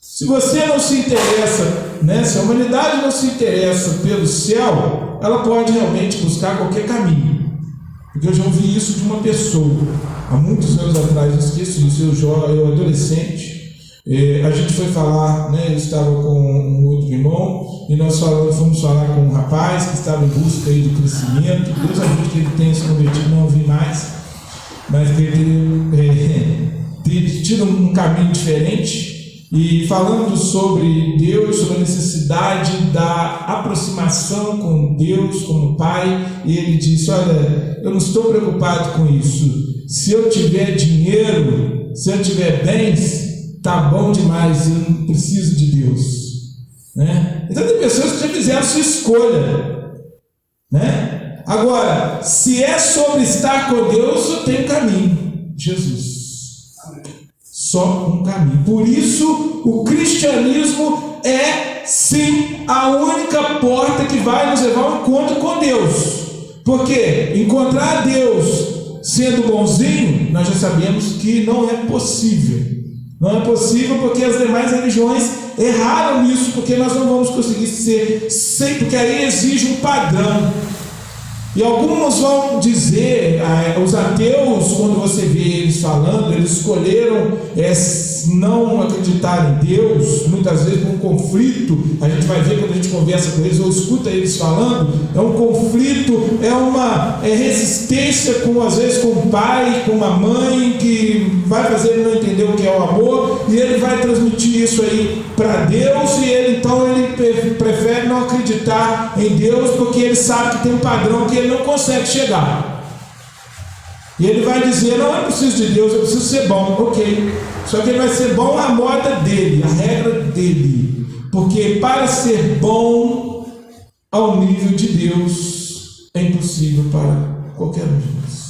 Se você não se interessa, né, se a humanidade não se interessa pelo céu, ela pode realmente buscar qualquer caminho. Porque eu já ouvi isso de uma pessoa, há muitos anos atrás, eu esqueço isso, eu adolescente, a gente foi falar, né, eu estava com um outro irmão, e nós fomos falar com um rapaz que estava em busca aí de crescimento. Deus ajude que ele tenha se convertido, não ouvi mais, mas que ele ter tido um caminho diferente, e falando sobre Deus, sobre a necessidade da aproximação com Deus como Pai, e ele disse: olha, eu não estou preocupado com isso, se eu tiver dinheiro, se eu tiver bens, está bom demais, eu não preciso de Deus, né? Então tem pessoas que já fizeram sua escolha, né? Agora, se é sobre estar com Deus, eu tenho um caminho, Jesus. Só um caminho. Por isso, o cristianismo é sim a única porta que vai nos levar ao encontro com Deus. Porque encontrar Deus sendo bonzinho, nós já sabemos que não é possível. Não é possível porque as demais religiões erraram nisso, porque nós não vamos conseguir ser sempre, porque aí exige um padrão. E alguns vão dizer, os ateus, quando você vê eles falando, eles escolheram não acreditar em Deus, muitas vezes por um conflito. A gente vai ver quando a gente conversa com eles ou escuta eles falando, é um conflito, é uma resistência às vezes com o pai, com uma mãe, que vai fazer ele não entender o que é o amor, e ele vai transmitir isso aí para Deus, e ele prefere não acreditar em Deus, porque ele sabe que tem um padrão que ele não consegue chegar. E ele vai dizer: não, eu preciso de Deus, eu preciso ser bom. Ok, só que ele vai ser bom à moda dele, a regra dele, porque para ser bom ao nível de Deus é impossível para qualquer um de nós.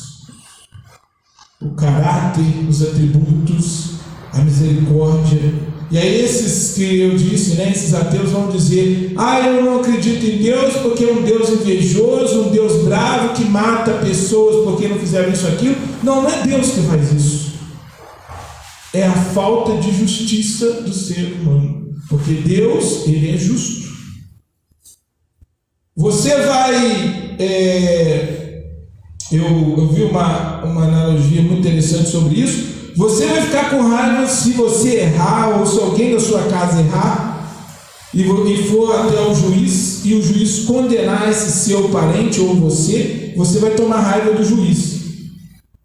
O caráter, os atributos, a misericórdia. E aí esses que eu disse, né, esses ateus vão dizer: eu não acredito em Deus porque é um Deus invejoso, um Deus bravo que mata pessoas porque não fizeram isso, aquilo. Não é Deus que faz isso. É a falta de justiça do ser humano. Porque Deus, ele é justo. Você vai... Eu vi uma analogia muito interessante sobre isso. Você vai ficar com raiva se você errar, ou se alguém da sua casa errar, e for até o juiz, e o juiz condenar esse seu parente ou você vai tomar raiva do juiz.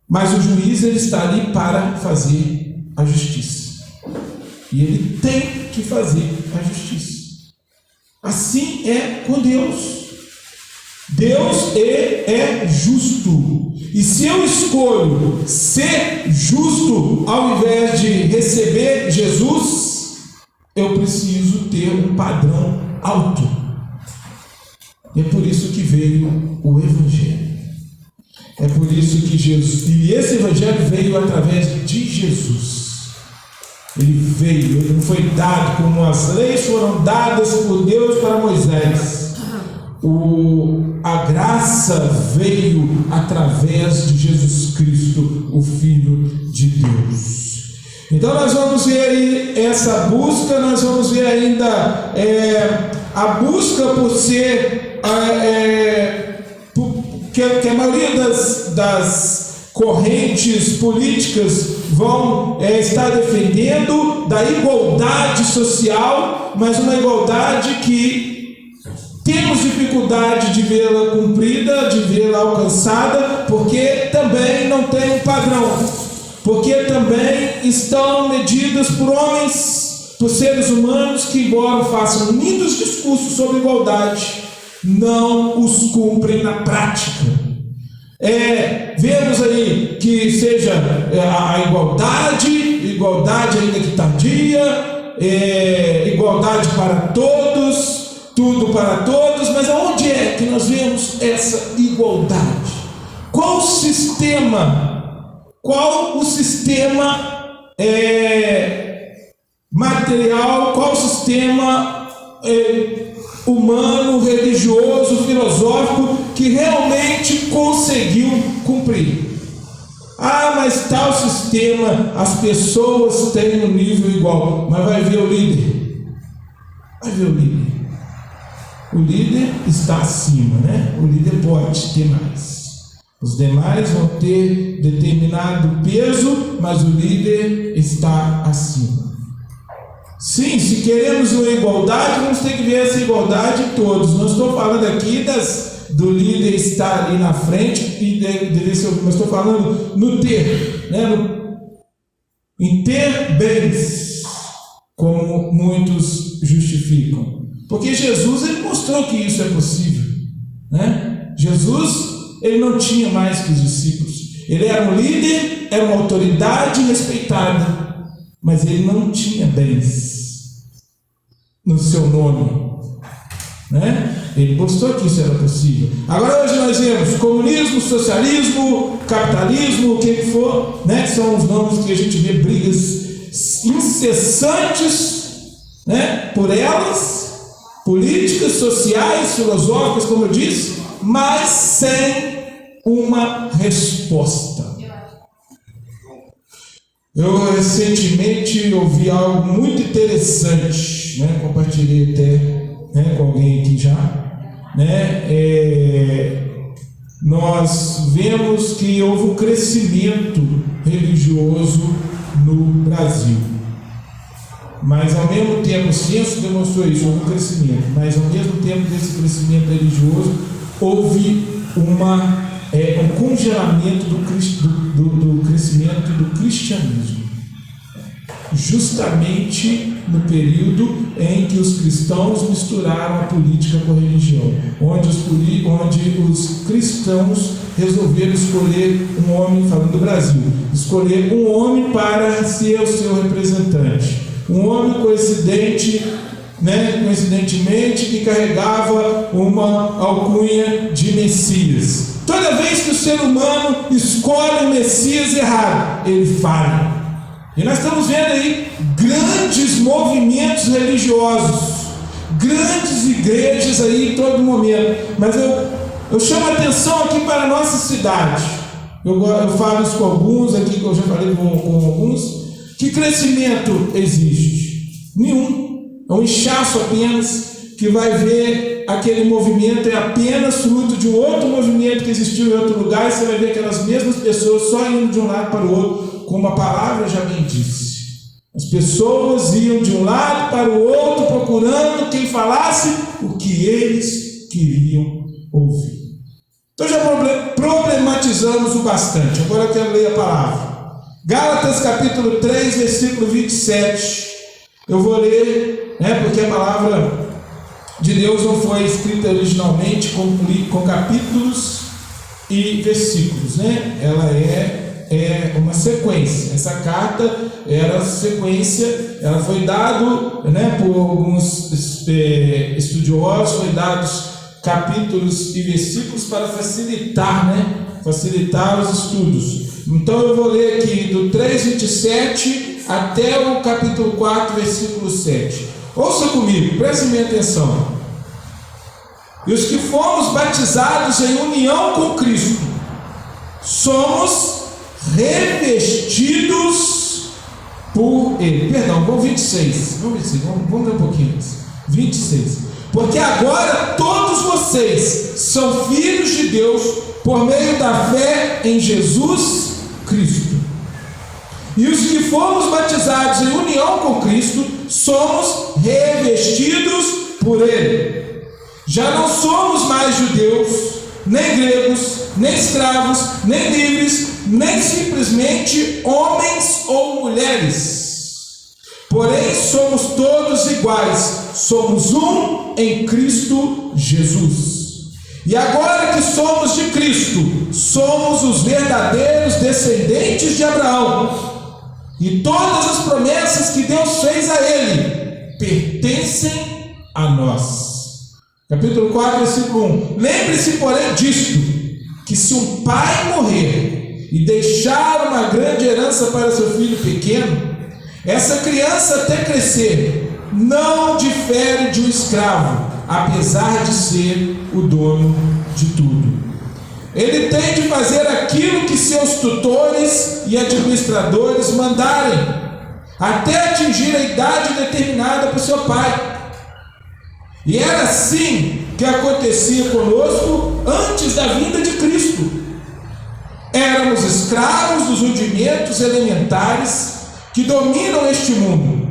Mas o juiz, ele está ali para fazer a justiça. E ele tem que fazer a justiça. Assim é com Deus. Deus é justo. E se eu escolho ser justo ao invés de receber Jesus, eu preciso ter um padrão alto. E é por isso que veio o Evangelho. É por isso que Jesus... E esse Evangelho veio através de Jesus. Ele não foi dado como as leis foram dadas por Deus para Moisés. A graça veio através de Jesus Cristo, o Filho de Deus. Então nós vamos ver aí essa busca, nós vamos ver ainda a busca por ser, que a maioria das correntes políticas vão estar defendendo, da igualdade social, mas uma igualdade que temos dificuldade de vê-la cumprida, de vê-la alcançada, porque também não tem um padrão, porque também estão medidas por homens, por seres humanos que, embora façam lindos discursos sobre igualdade, não os cumprem na prática. Vemos aí que seja a igualdade ainda que tardia, igualdade para todos, tudo para todos, mas aonde é que nós vemos essa igualdade? Qual o sistema material, qual o sistema humano, religioso, filosófico que realmente conseguiu cumprir? Mas tal sistema, as pessoas têm um nível igual, mas vai ver o líder. O líder está acima, né? O líder pode ter mais. Os demais vão ter determinado peso, mas o líder está acima. Sim, se queremos uma igualdade, vamos ter que ver essa igualdade em todos. Não estou falando aqui do líder estar ali na frente e dever ser, mas estou falando no ter, né? Em ter bens, como muitos justificam. Porque Jesus, ele mostrou que isso é possível, né? Jesus, ele não tinha mais que os discípulos. Ele era um líder, era uma autoridade respeitada, mas ele não tinha bens no seu nome, né? Ele mostrou que isso era possível. Agora hoje nós vemos comunismo, socialismo, capitalismo, o que for, né? Que são os nomes que a gente vê brigas incessantes, né? Por elas, políticas, sociais, filosóficas, como eu disse, mas sem uma resposta. Eu recentemente ouvi algo muito interessante, né? Compartilhei até, né, com alguém aqui já, né? Nós vemos que houve um crescimento religioso no Brasil, mas ao mesmo tempo, o censo demonstrou isso, houve um crescimento, mas ao mesmo tempo desse crescimento religioso, houve um congelamento do crescimento do cristianismo, justamente no período em que os cristãos misturaram a política com a religião, onde os cristãos resolveram escolher um homem, falando do Brasil, escolher um homem para ser o seu representante, um homem coincidente, né, coincidentemente, que carregava uma alcunha de Messias. Toda vez que o ser humano escolhe o Messias errado, ele falha. E nós estamos vendo aí grandes movimentos religiosos, grandes igrejas aí em todo momento. Mas eu chamo a atenção aqui para a nossa cidade. Eu falo isso com alguns aqui, que eu já falei com alguns. Que crescimento existe? Nenhum. É um inchaço apenas, que vai ver aquele movimento é apenas fruto de um outro movimento que existiu em outro lugar, e você vai ver aquelas mesmas pessoas só indo de um lado para o outro, como a palavra já bem disse. As pessoas iam de um lado para o outro procurando quem falasse o que eles queriam ouvir. Então já problematizamos o bastante. Agora eu quero ler a palavra. Gálatas capítulo 3, versículo 27. Eu vou ler, né, porque a palavra de Deus não foi escrita originalmente com capítulos e versículos, né? Ela é uma sequência. Essa carta era sequência, ela foi dado, né, por alguns estudiosos, foi dados capítulos e versículos para facilitar, né? Facilitar os estudos. Então eu vou ler aqui do 3:27 até o capítulo 4, versículo 7. Ouça comigo, prestem minha atenção. E os que fomos batizados em união com Cristo, somos revestidos por Ele. Perdão, vamos 26. Vamos ler um pouquinho antes. 26. Porque agora todos vocês são filhos de Deus por meio da fé em Jesus Cristo. E os que fomos batizados em união com Cristo, somos revestidos por Ele. Já não somos mais judeus, nem gregos, nem escravos, nem livres, nem simplesmente homens ou mulheres. Porém, somos todos iguais. Somos um em Cristo Jesus. E agora que somos de Cristo, somos os verdadeiros descendentes de Abraão. E todas as promessas que Deus fez a ele pertencem a nós. Capítulo 4, versículo 1. Lembre-se, porém, disto, que se um pai morrer e deixar uma grande herança para seu filho pequeno, essa criança até crescer não difere de um escravo, apesar de ser o dono de tudo. Ele tem de fazer aquilo que seus tutores e administradores mandarem, até atingir a idade determinada por seu pai. E era assim que acontecia conosco antes da vinda de Cristo. Éramos escravos dos rudimentos elementares que dominam este mundo.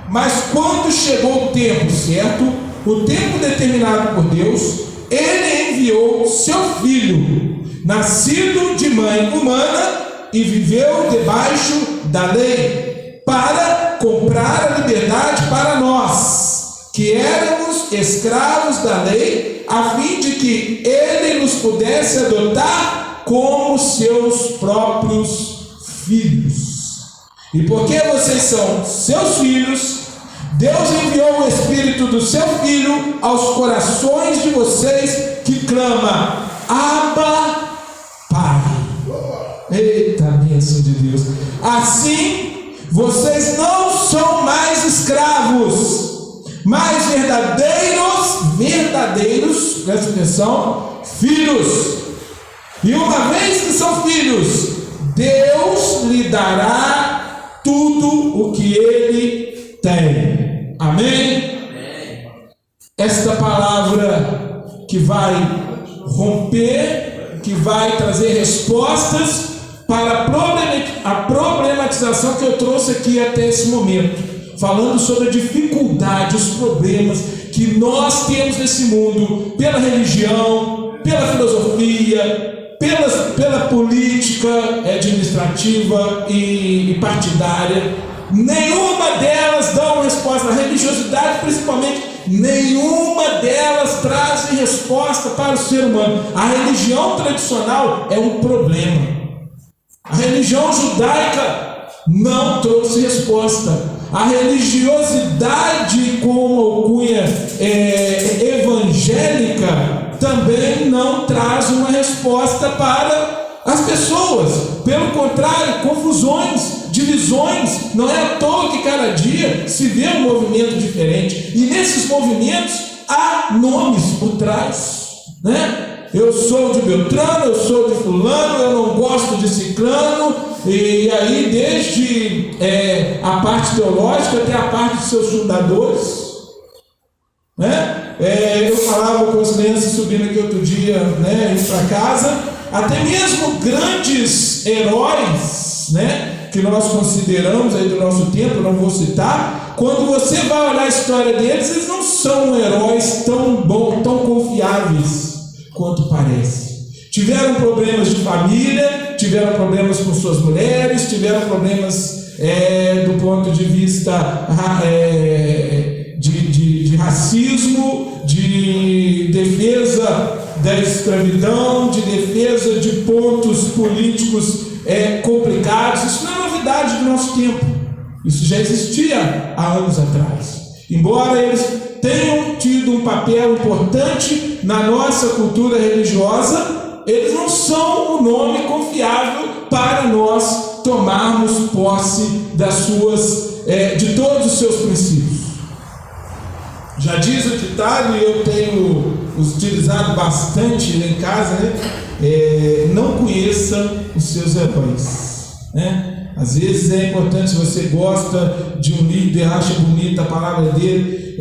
Mas quando chegou o tempo certo, o tempo determinado por Deus, Ele enviou seu Filho, nascido de mãe humana, e viveu debaixo da lei, para comprar a liberdade para nós, que éramos escravos da lei, a fim de que Ele nos pudesse adotar como seus próprios filhos. E porque vocês são seus filhos, Deus enviou o Espírito do seu Filho aos corações de vocês, que clama: Abba, Pai. Eita, bênção de Deus. Assim, vocês não são mais escravos, mas verdadeiros, presta atenção, filhos. E uma vez que são filhos, Deus lhe dará tudo o que Ele tem. Amém? Esta palavra que vai romper, que vai trazer respostas para a problematização que eu trouxe aqui até esse momento, falando sobre a dificuldade, os problemas que nós temos nesse mundo, pela religião, pela filosofia, pela política administrativa e partidária. Nenhuma delas dá uma resposta. A religiosidade, principalmente, nenhuma delas traz resposta para o ser humano. A religião tradicional é um problema. A religião judaica não trouxe resposta. A religiosidade com alcunha evangélica também não traz uma resposta para as pessoas. Pelo contrário, confusões, divisões. Não é à toa que cada dia se vê um movimento diferente. E nesses movimentos há nomes por trás, né? Eu sou de Beltrano, eu sou de fulano, eu não gosto de ciclano. E aí, desde a parte teológica até a parte de seus fundadores, né? Eu falava com as crianças subindo aqui outro dia, né, indo para casa, até mesmo grandes heróis, né, que nós consideramos aí do nosso tempo, não vou citar. Quando você vai olhar a história deles, eles não são heróis tão bons, tão confiáveis quanto parece. Tiveram problemas de família, tiveram problemas com suas mulheres, tiveram problemas do ponto de vista de racismo, de defesa da escravidão, de defesa de pontos políticos complicados. Isso não é novidade do nosso tempo. Isso já existia há anos atrás. Embora eles tenham tido um papel importante na nossa cultura religiosa, eles não são o nome confiável para nós tomarmos posse de todos os seus princípios. Já diz o ditado, e eu tenho utilizado bastante em casa, né? Não conheça os seus heróis, né? Às vezes é importante, se você gosta de um líder, acha bonita a palavra dele,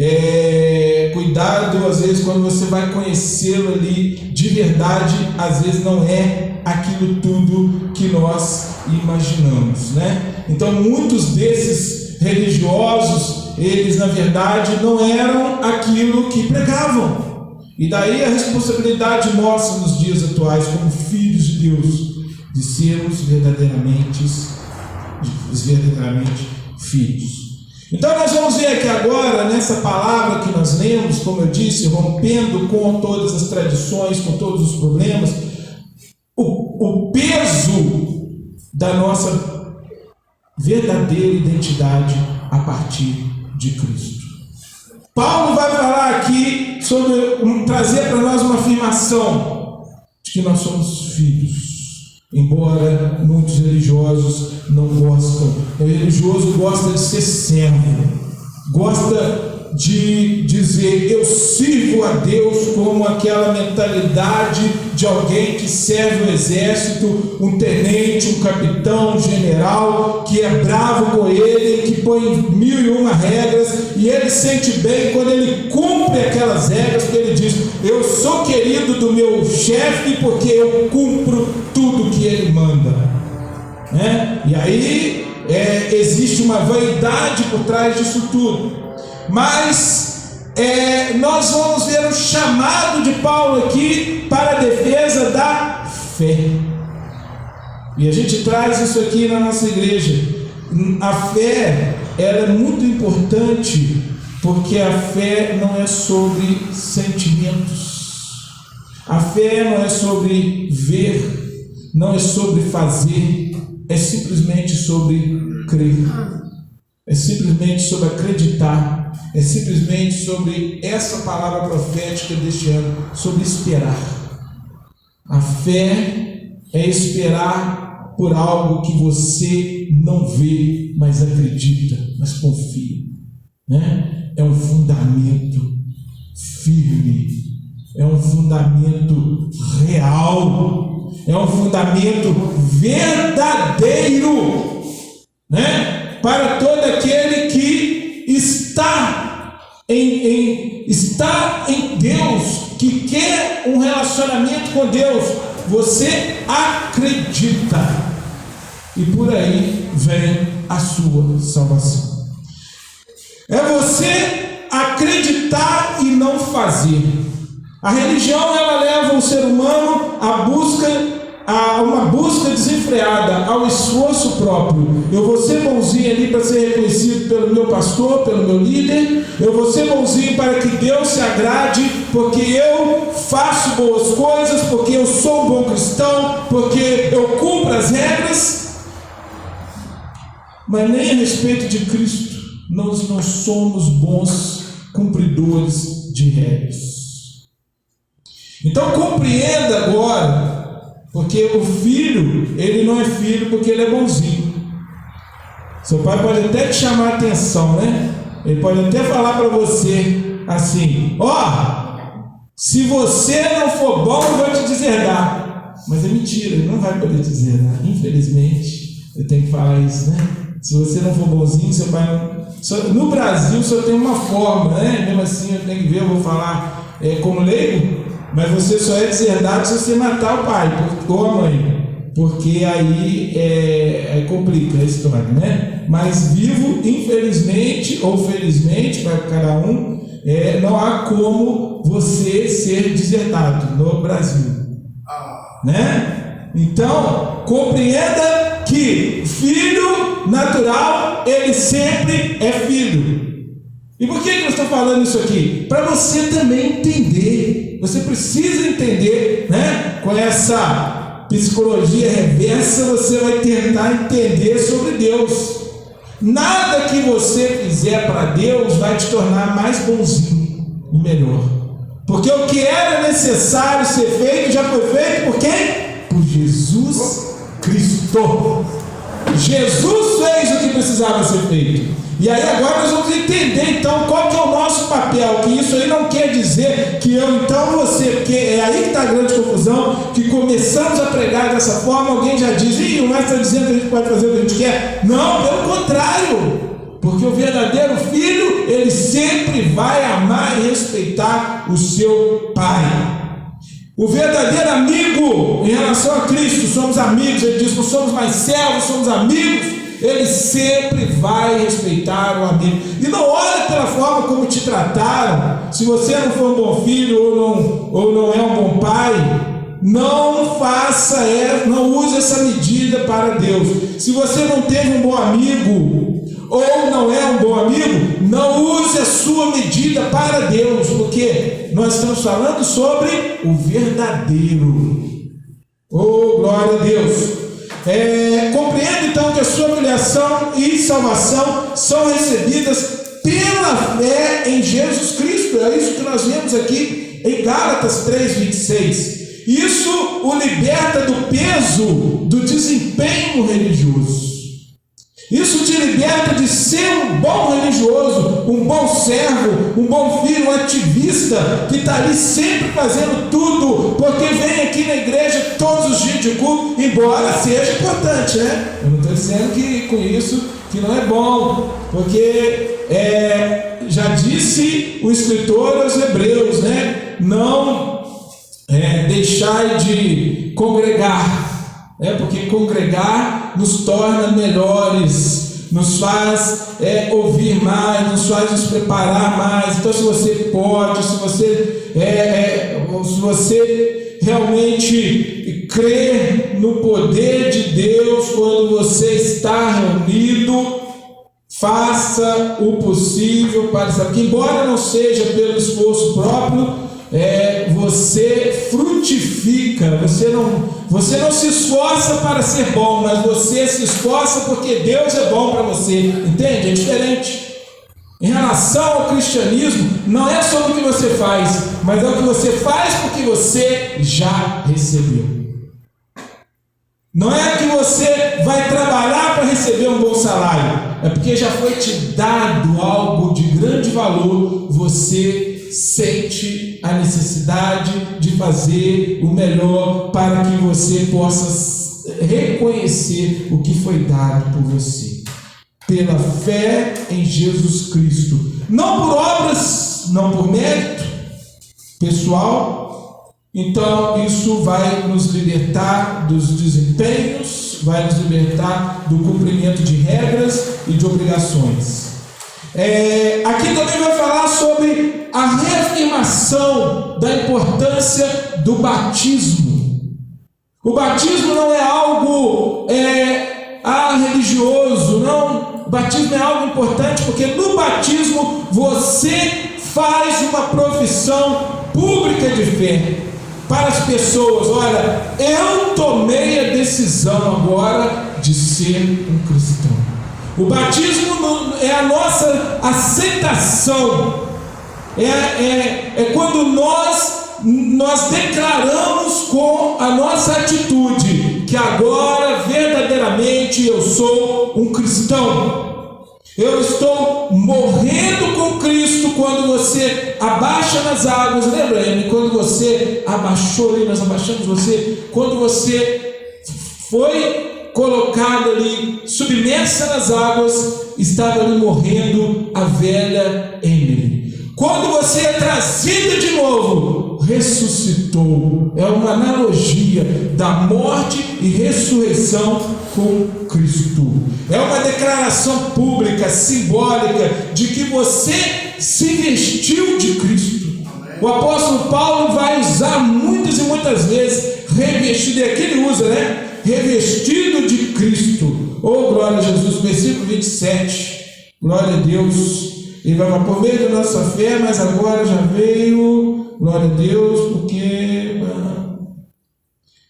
cuidado, às vezes, quando você vai conhecê-lo ali de verdade, às vezes não é aquilo tudo que nós imaginamos, né? Então, muitos desses religiosos, eles na verdade não eram aquilo que pregavam. E daí a responsabilidade nossa nos dias atuais, como filhos de Deus, de sermos verdadeiramente filhos. Então nós vamos ver aqui agora, nessa palavra que nós lemos, como eu disse, rompendo com todas as tradições, com todos os problemas, o peso da nossa verdadeira identidade a partir de Cristo. Paulo vai falar aqui trazer para nós uma afirmação de que nós somos filhos. Embora muitos religiosos não gostam. O religioso gosta de ser servo, gosta de dizer eu sirvo a Deus, como aquela mentalidade de alguém que serve o exército, um tenente, um capitão, um general, que é bravo com ele, que põe 1001 regras, e ele sente bem quando ele cumpre aquelas regras, porque ele diz, eu sou querido do meu chefe porque eu cumpro tudo que ele manda, né? E aí existe uma vaidade por trás disso tudo. Mas nós vamos ver o chamado de Paulo aqui para a defesa da fé. E a gente traz isso aqui na nossa igreja. A fé, ela é muito importante, porque a fé não é sobre sentimentos. A fé não é sobre ver, não é sobre fazer, é simplesmente sobre crer. É simplesmente sobre acreditar. É simplesmente sobre essa palavra profética deste ano, sobre esperar. A fé é esperar por algo que você não vê, mas acredita, mas confia, né? É um fundamento firme, é um fundamento real, é um fundamento verdadeiro, né? Para todo aquele que está em Deus, que quer um relacionamento com Deus, você acredita, e por aí vem a sua salvação. É você acreditar e não fazer. A religião, ela leva o ser humano a uma busca desenfreada, ao esforço próprio. Eu vou ser bonzinho ali para ser reconhecido pelo meu pastor, pelo meu líder. Eu vou ser bonzinho para que Deus se agrade, porque eu faço boas coisas, porque eu sou um bom cristão, porque eu cumpro as regras. Mas nem a respeito de Cristo nós não somos bons cumpridores de regras. Então compreenda agora, porque o filho, ele não é filho porque ele é bonzinho. Seu pai pode até te chamar a atenção, né? Ele pode até falar para você assim, se você não for bom, eu vou te deserdar. Mas é mentira, ele não vai poder te deserdar. Infelizmente, eu tenho que falar isso, né? Se você não for bonzinho, seu pai não... No Brasil só tem uma forma, né? Mesmo assim eu tenho que ver, eu vou falar como leigo, mas você só é deserdado se você matar o pai ou a mãe, porque aí complica a história, né? Mas vivo, infelizmente ou felizmente para cada um, não há como você ser deserdado no Brasil, né? Então compreenda que filho natural, ele sempre é filho. E por que eu estou falando isso aqui? Para você também entender. Você precisa entender, né? Com essa psicologia reversa, você vai tentar entender sobre Deus. Nada que você fizer para Deus vai te tornar mais bonzinho e melhor. Porque o que era necessário ser feito já foi feito por quem? Por Jesus Cristo. Jesus fez o que precisava ser feito. E aí agora nós vamos entender então qual que é o nosso papel. Que isso aí não quer dizer que eu então você, porque é aí que está a grande confusão, que começamos a pregar dessa forma, alguém já diz, o mestre está dizendo que a gente pode fazer o que a gente quer. Não, pelo contrário, porque o verdadeiro filho, ele sempre vai amar e respeitar o seu pai. O verdadeiro amigo, em relação a Cristo, somos amigos, ele diz, não somos mais servos, somos amigos. Ele sempre vai respeitar o amigo. E não olhe pela forma como te trataram. Se você não for um bom filho ou não é um bom pai, não faça, não use essa medida para Deus. Se você não teve um bom amigo ou não é um bom amigo, não use a sua medida para Deus, porque nós estamos falando sobre o verdadeiro. Oh, glória a Deus! Compreenda então que a sua filiação e salvação são recebidas pela fé em Jesus Cristo. possível. É isso que nós vemos aqui em Gálatas 3:26. Isso o liberta do peso do desempenho religioso. Isso te liberta de ser um bom religioso, um bom servo, um bom filho, um ativista que está ali sempre fazendo tudo, porque vem aqui na igreja todos os dias de culto, embora seja importante, né? Eu não estou dizendo que com isso que não é bom, porque já disse o escritor aos Hebreus, né? Não deixai de congregar. Porque congregar nos torna melhores, nos faz ouvir mais, nos faz nos preparar mais. Então, se você pode, se você realmente crê no poder de Deus quando você está reunido, faça o possível para isso. Que embora não seja pelo esforço próprio, você frutifica, você não se esforça para ser bom, mas você se esforça porque Deus é bom para você, entende? É diferente. Em relação ao cristianismo, não é sobre o que você faz, mas é o que você faz porque você já recebeu. Não é que você vai trabalhar para receber um bom salário, é porque já foi te dado algo de grande valor, você sente a necessidade de fazer o melhor para que você possa reconhecer o que foi dado por você, pela fé em Jesus Cristo, não por obras, não por mérito pessoal. Então isso vai nos libertar dos desempenhos, vai nos libertar do cumprimento de regras e de obrigações. Aqui também vai falar sobre a reafirmação da importância do batismo. O batismo não é algo religioso, não. O batismo é algo importante porque no batismo você faz uma profissão pública de fé para as pessoas. Olha, eu tomei a decisão agora de ser um cristão. O batismo é a nossa aceitação, quando nós declaramos com a nossa atitude que agora verdadeiramente eu sou um cristão. Eu estou morrendo com Cristo. Quando você abaixa nas águas, lembra-me, quando você abaixou ali, nós abaixamos você, quando você foi colocado ali, submersa nas águas, estava ali morrendo a velha Emily. Quando você é trazida de novo, ressuscitou. É uma analogia da morte e ressurreição com Cristo. É uma declaração pública, simbólica, de que você se vestiu de Cristo. O apóstolo Paulo vai usar muitas e muitas vezes revestido, e aqui ele usa, né? Revestido de Cristo. Oh, glória a Jesus, versículo 27. Glória a Deus. Ele vai falar, por meio da nossa fé, mas agora já veio, glória a Deus, porque...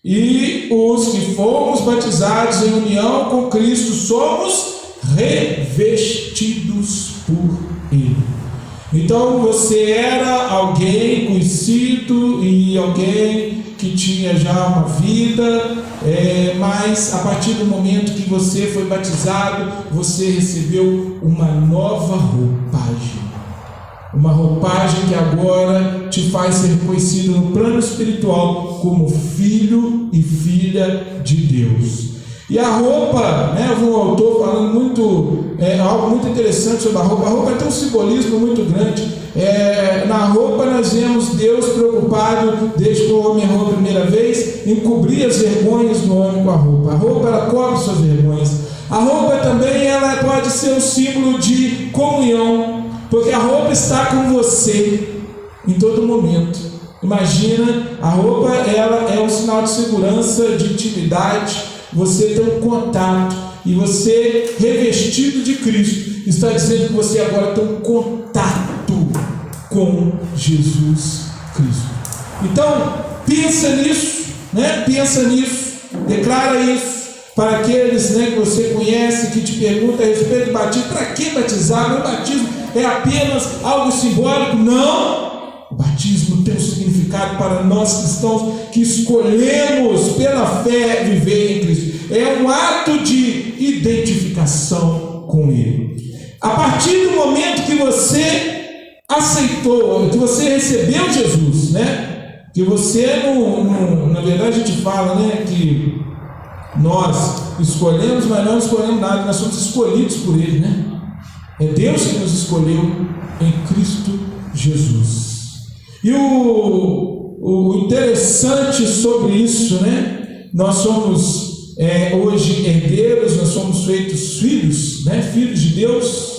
E os que fomos batizados em união com Cristo, somos revestidos por Ele. Então você era alguém conhecido e alguém que tinha já uma vida, mas a partir do momento que você foi batizado, você recebeu uma nova roupagem. Uma roupagem que agora te faz ser reconhecido no plano espiritual como filho e filha de Deus. E a roupa, né, eu vi um autor falando algo muito interessante sobre a roupa. A roupa tem um simbolismo muito grande. Na roupa nós vemos Deus preocupado, desde que o homem errou a primeira vez, em cobrir as vergonhas do homem com a roupa. A roupa, ela cobre suas vergonhas. A roupa também, ela pode ser um símbolo de comunhão, porque a roupa está com você em todo momento. Imagina, a roupa, ela é um sinal de segurança, de intimidade. Você tem um contato, e você, revestido de Cristo, está dizendo que você agora tem um contato com Jesus Cristo. Então, pensa nisso, né? Pensa nisso, declara isso para aqueles, né, que você conhece, que te perguntam a respeito do batismo. Para que batizar? O batismo é apenas algo simbólico. Não! O batismo tem um significado para nós cristãos que escolhemos pela fé viver em Cristo. É um ato de identificação com Ele. A partir do momento que você aceitou, que você recebeu Jesus, né? Que você na verdade a gente fala, né, que nós escolhemos, mas não escolhemos nada, nós somos escolhidos por Ele, né? É Deus que nos escolheu em Cristo Jesus. E o interessante sobre isso, né? Nós somos hoje herdeiros, nós somos feitos filhos, né? Filhos de Deus.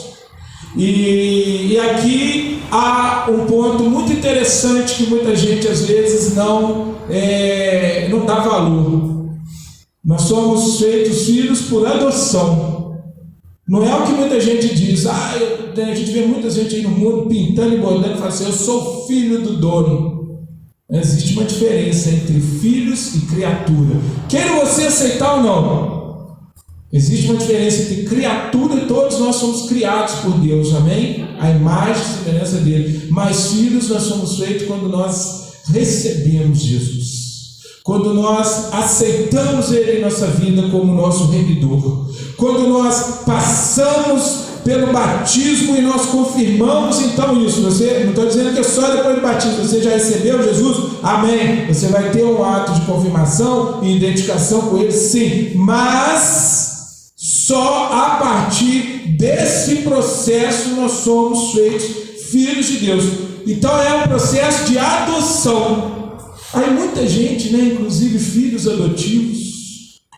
E aqui há um ponto muito interessante que muita gente às vezes não dá valor. Nós somos feitos filhos por adoção. Não é o que muita gente diz. A gente vê muita gente aí no mundo pintando e bordando e fala assim: eu sou filho do dono. Existe uma diferença entre filhos e criatura. Queira você aceitar ou não, existe uma diferença entre criatura, e todos nós somos criados por Deus, amém? A imagem e semelhança dele. Mas filhos nós somos feitos quando nós recebemos Jesus, quando nós aceitamos Ele em nossa vida como nosso remidor, quando nós passamos pelo batismo e nós confirmamos então isso. Você, não estou dizendo que é só depois do batismo, você já recebeu Jesus, amém, você vai ter um ato de confirmação e identificação com Ele, sim, mas só a partir desse processo nós somos feitos filhos de Deus. Então é um processo de adoção. Aí muita gente, né, inclusive filhos adotivos,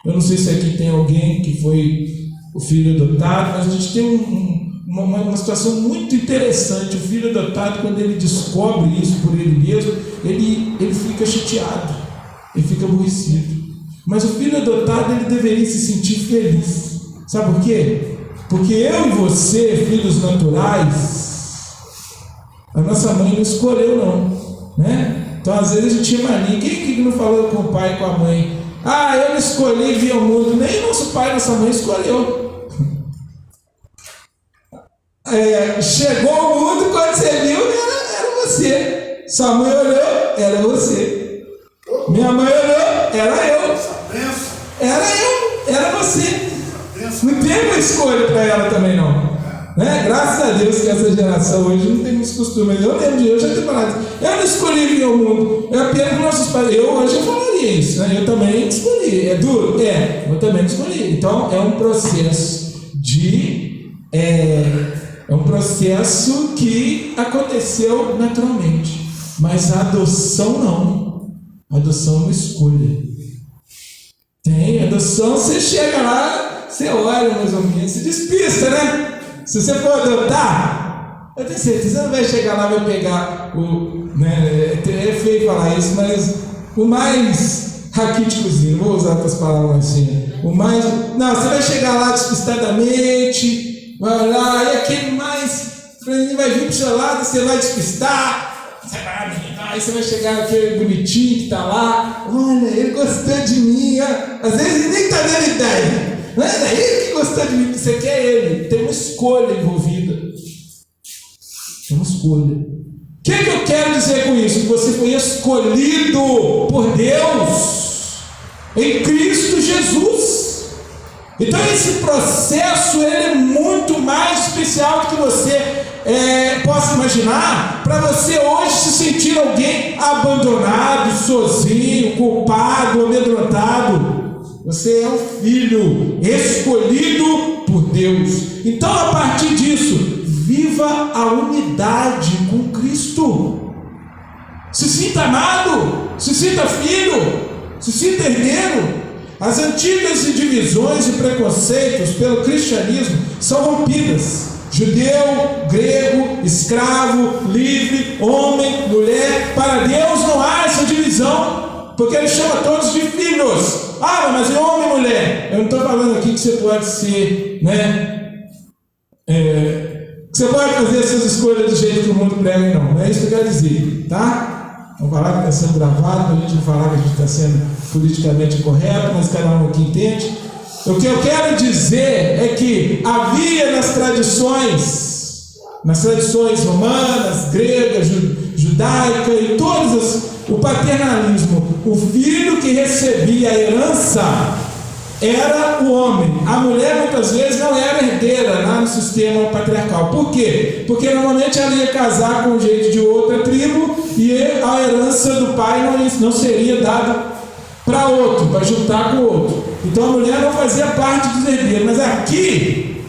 eu não sei se aqui tem alguém que foi o filho adotado, mas a gente tem uma situação muito interessante. O filho adotado, quando ele descobre isso por ele mesmo, ele fica chateado, ele fica aborrecido. Mas o filho adotado, ele deveria se sentir feliz. Sabe por quê? Porque eu e você, filhos naturais, a nossa mãe não escolheu não, né? Então às vezes a gente tinha mania. Quem não falou com o pai e com a mãe? Eu não escolhi vir ao mundo. Nem nosso pai e nossa mãe escolheu. Chegou ao mundo, quando você viu, era você. Sua mãe olhou, era você. Minha mãe olhou, era eu. Era você. Não teve uma escolha para ela também não, né? Graças a Deus que essa geração hoje não tem muitos costumes. Eu lembro de eu já ter falado, eu não escolhi vir ao mundo, é apenas que nossos pais. Hoje eu falaria isso, né? Eu também escolhi. É duro? Eu também escolhi. Então é um processo é um processo que aconteceu naturalmente, mas a adoção não. A adoção é uma escolha. Tem adoção, você chega lá, você olha mais ou menos, se despista, né? Se você for adotar, eu tenho certeza, você não vai chegar lá e vai pegar é feio falar isso, mas o mais raquíticozinho, não vou usar outras palavras assim, não, você vai chegar lá despistadamente, vai olhar, e aquele mais, ele vai vir pro seu lado, você vai despistar, aí você vai chegar aquele bonitinho que está lá, olha, ele gostou de mim, às vezes ele nem está dando ideia, não é ele que gostou de mim, você quer ele, tem uma escolha envolvida, tem uma escolha. O que eu quero dizer com isso? Que você foi escolhido por Deus em Cristo Jesus. Então esse processo ele é muito mais especial do que você possa imaginar, para você hoje se sentir alguém abandonado, sozinho, culpado, amedrontado. Você é um filho escolhido por Deus. Então a partir disso, viva a unidade com Cristo. Se sinta amado, se sinta filho, se sinta herdeiro. As antigas divisões e preconceitos pelo cristianismo são rompidas. Judeu, grego, escravo, livre, homem, mulher. Para Deus não há essa divisão, porque Ele chama todos de filhos. Mas é homem e mulher. Eu não estou falando aqui que você pode ser, você pode fazer essas escolhas do jeito que o mundo prega, não é isso que eu quero dizer, tá? Vamos falar que está sendo gravado, a gente não falar que a gente está sendo politicamente correto, mas cada um aqui entende. O que eu quero dizer é que havia nas tradições nas tradições romanas, gregas, judaica e todas o paternalismo, o filho que recebia a herança era o homem. A mulher muitas vezes não era herdeira lá no sistema patriarcal. Por quê? Porque normalmente ela ia casar com gente de outra tribo e a herança do pai não seria dada para outro, para juntar com o outro. Então a mulher não fazia parte dos herdeiros. Mas aqui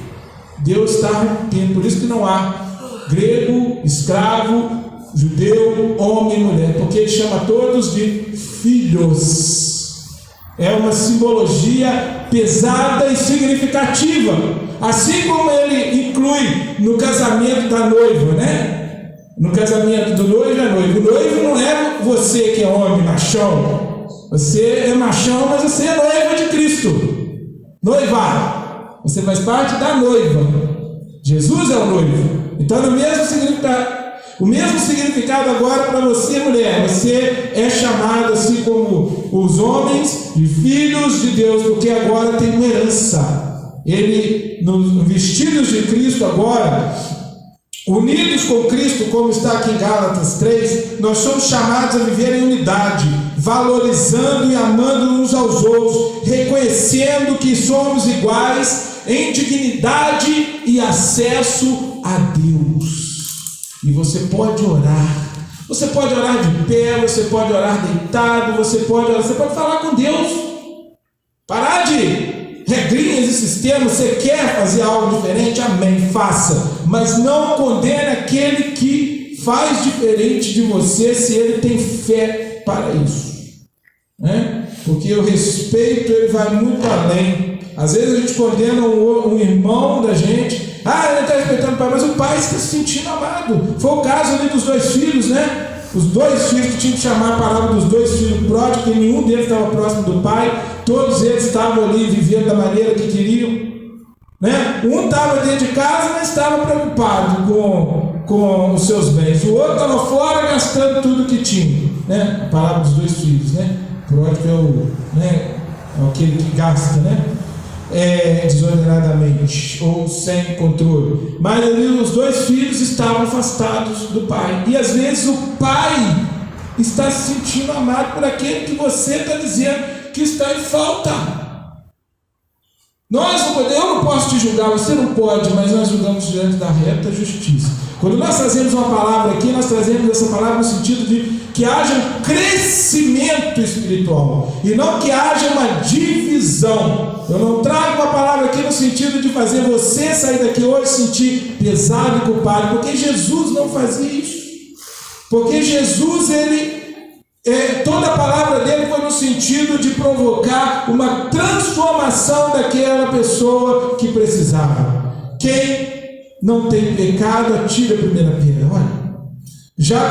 Deus está rompendo. Por isso que não há grego, escravo, judeu, homem e mulher, porque ele chama todos de filhos. É uma simbologia pesada e significativa, assim como ele inclui no casamento da noiva, né? No casamento do noivo e da noiva. O noivo não é você que é homem, machão. Você é machão, mas você é noiva de Cristo. Noiva. Você faz parte da noiva. Jesus é o noivo. Então, o mesmo significado agora para você, mulher. Você é chamado, assim como os homens, de filhos de Deus, porque agora tem uma herança. Ele, nos vestidos de Cristo agora, unidos com Cristo, como está aqui em Gálatas 3, nós somos chamados a viver em unidade, valorizando e amando uns aos outros, reconhecendo que somos iguais em dignidade e acesso a Deus. E você pode orar. Você pode orar de pé, você pode orar deitado, você pode falar com Deus. Parar de regrinhas e sistemas. Você quer fazer algo diferente? Amém, faça. Mas não condene aquele que faz diferente de você, se ele tem fé para isso, né? Porque o respeito, ele vai muito além. Às vezes a gente condena um irmão da gente. Ele está respeitando o pai, mas o pai está se sentindo amado. Foi o caso ali dos dois filhos, né? Os dois filhos que tinham que chamar a palavra dos dois filhos pródigos, porque nenhum deles estava próximo do pai. Todos eles estavam ali vivendo da maneira que queriam, né? Um estava dentro de casa, mas estava preocupado com os seus bens. O outro estava fora gastando tudo que tinha, né? A palavra dos dois filhos, né? Pródigo é aquele que gasta, né? Desordenadamente ou sem controle. Mas ali os dois filhos estavam afastados do pai. E às vezes o pai está se sentindo amado por aquele que você está dizendo que está em falta. Eu não posso te julgar, você não pode, mas nós julgamos diante da reta justiça. Quando nós trazemos uma palavra aqui, nós trazemos essa palavra no sentido de que haja um crescimento espiritual e não que haja uma divisão. Eu não trago uma palavra aqui no sentido de fazer você sair daqui hoje sentir pesado e culpado, porque Jesus não fazia isso. Porque Jesus, toda a palavra dele foi no sentido de provocar uma transformação daquela pessoa que precisava. Quem não tem pecado, atira a primeira pedra. Olha, já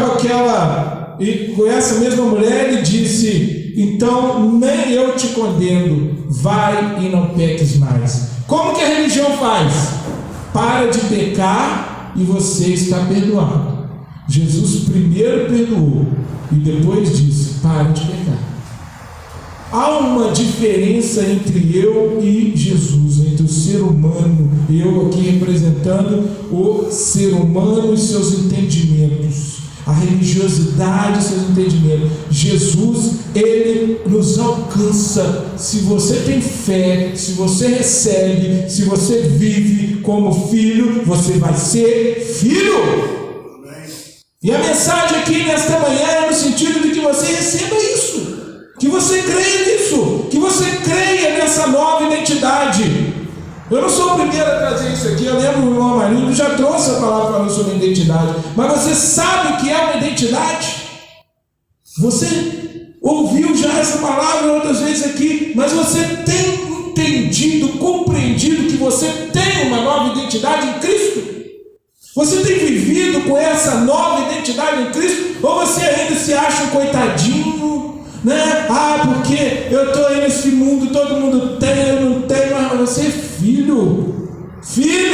com essa mesma mulher, ele disse: então nem eu te condeno, vai e não peques mais. Como que a religião faz? Para de pecar e você está perdoado. Jesus primeiro perdoou e depois disse: pare de pecar. Há uma diferença entre eu e Jesus, entre o ser humano, eu aqui representando o ser humano e seus entendimentos, a religiosidade e seus entendimentos. Jesus, ele nos alcança. Se você tem fé, se você recebe, se você vive como filho, você vai ser filho. E a mensagem aqui nesta manhã é no sentido de que você receba isso, que você creia nisso, que você creia nessa nova identidade. Eu não sou o primeiro a trazer isso aqui. Eu lembro o irmão Amarildo já trouxe a palavra falando sobre identidade. Mas você sabe o que é uma identidade? Você ouviu já essa palavra outras vezes aqui, mas você tem entendido, compreendido que você tem uma nova identidade em Cristo? Você tem vivido com essa nova identidade em Cristo? Ou você ainda se acha um coitadinho, né? Porque eu estou aí nesse mundo, todo mundo tem, eu não tenho, mas você é filho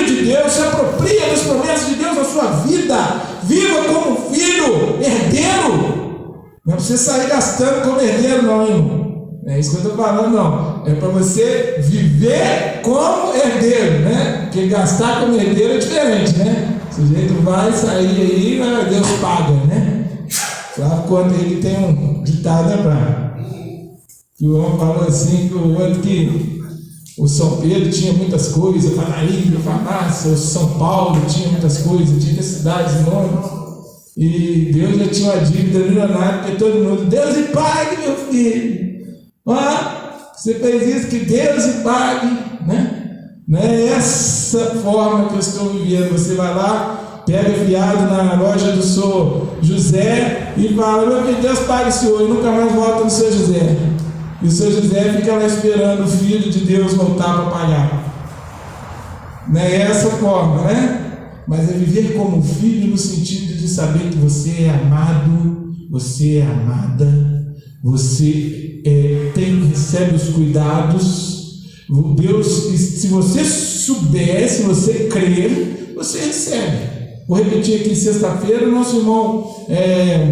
de Deus, se apropria das promessas de Deus na sua vida, viva como filho, herdeiro. Não é para você sair gastando como herdeiro, não, irmão. É isso que eu estou falando, não. É para você viver como herdeiro, né? Porque gastar como herdeiro é diferente, né? O sujeito vai sair aí, Deus paga, né? Flávio conta ele tem um ditado, né, Brian? Que o homem falou assim, que o São Pedro tinha muitas coisas, padaria, farmácia, o São Paulo tinha muitas coisas, tinha cidades enormes. E Deus já tinha uma dívida milionária, porque todo mundo, Deus lhe pague, meu filho. Você fez isso, que Deus lhe pague, né? Não é essa forma que eu estou vivendo. Você vai lá, pega fiado na loja do seu José e fala, meu filho, Deus pague o senhor, e nunca mais volta no seu José. E o seu José fica lá esperando o filho de Deus voltar para pagar. Não é essa forma, né? Mas é viver como filho no sentido de saber que você é amado, você é amada, você recebe os cuidados. Deus, se você souber, se você crer, você recebe. Vou repetir aqui, sexta-feira, nosso irmão, é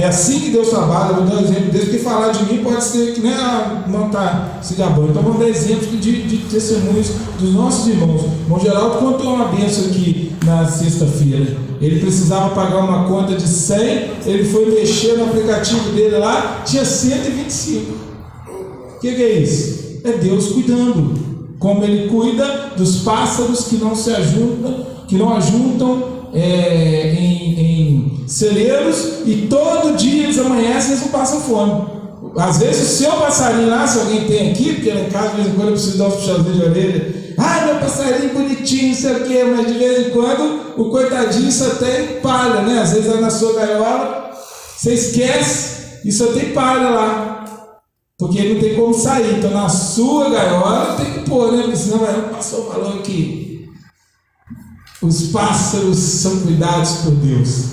assim que Deus trabalha. Vou dar um exemplo desse, porque falar de mim pode ser que não está se gabando. Então vamos dar exemplos de testemunhos dos nossos irmãos. O irmão Geraldo contou uma bênção aqui na sexta-feira. Ele precisava pagar uma conta de 100, ele foi mexer no aplicativo dele lá, tinha 125. O que é isso? É Deus cuidando, como Ele cuida dos pássaros que não se ajuntam, que não ajuntam em celeiros, e todo dia eles amanhecem e eles não passam fome. Às vezes o seu passarinho lá, se alguém tem aqui, porque lá em casa de vez em quando eu preciso dar uns puxadinhos de orelha, meu passarinho bonitinho, não sei o que, mas de vez em quando o coitadinho só tem palha, né? Às vezes lá na sua gaiola, você esquece e só tem palha lá. Porque ele não tem como sair, então na sua gaiola tem que pôr, né? Porque senão passou o valor aqui. Os pássaros são cuidados por Deus,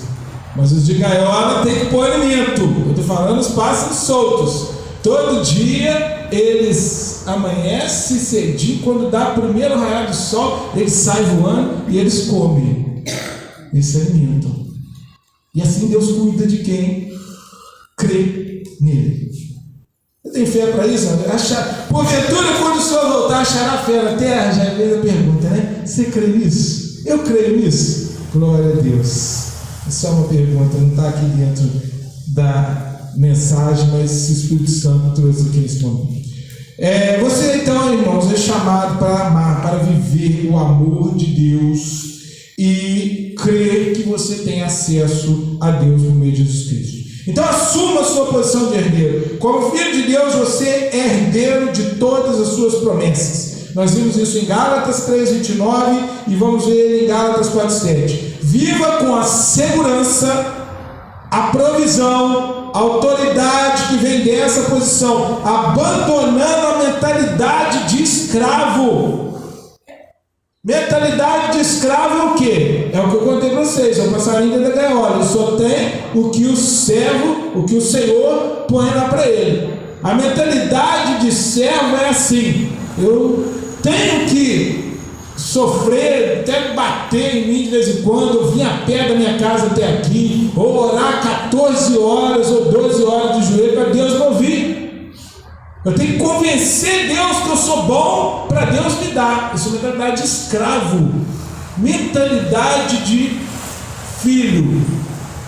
mas os de gaiola tem que pôr alimento. Eu estou falando os pássaros soltos. Todo dia eles amanhecem cedinho, quando dá o primeiro raiar do sol, eles saem voando e eles comem. Eles se alimentam. E assim Deus cuida de quem crê nele. Você tem fé para isso? Porventura, quando o Senhor voltar, achará fé na terra? Já veio a pergunta, né? Você crê nisso? Eu creio nisso? Glória a Deus. É só uma pergunta, não está aqui dentro da mensagem, mas o Espírito Santo trouxe aqui nesse momento. Você então, irmãos, é chamado para amar, para viver o amor de Deus e crer que você tem acesso a Deus por meio de Jesus Cristo. Então assuma a sua posição de herdeiro. Como filho de Deus, você é herdeiro de todas as suas promessas. Nós vimos isso em Gálatas 3:29 e vamos ver em Gálatas 4:7. Viva com a segurança, a provisão, a autoridade que vem dessa posição, abandonando a mentalidade de escravo. Mentalidade de escravo é o quê? É o que eu contei para vocês, é o passarinho da gaiola. Ele só tem o que o servo, o que o Senhor põe lá para ele. A mentalidade de servo é assim: eu tenho que sofrer, até bater em mim de vez em quando, eu vim a pé da minha casa até aqui, ou orar 14 horas ou 12 horas de joelho para Deus me ouvir. Eu tenho que convencer Deus que eu sou bom para Deus me dar. Isso é mentalidade de escravo. Mentalidade de filho.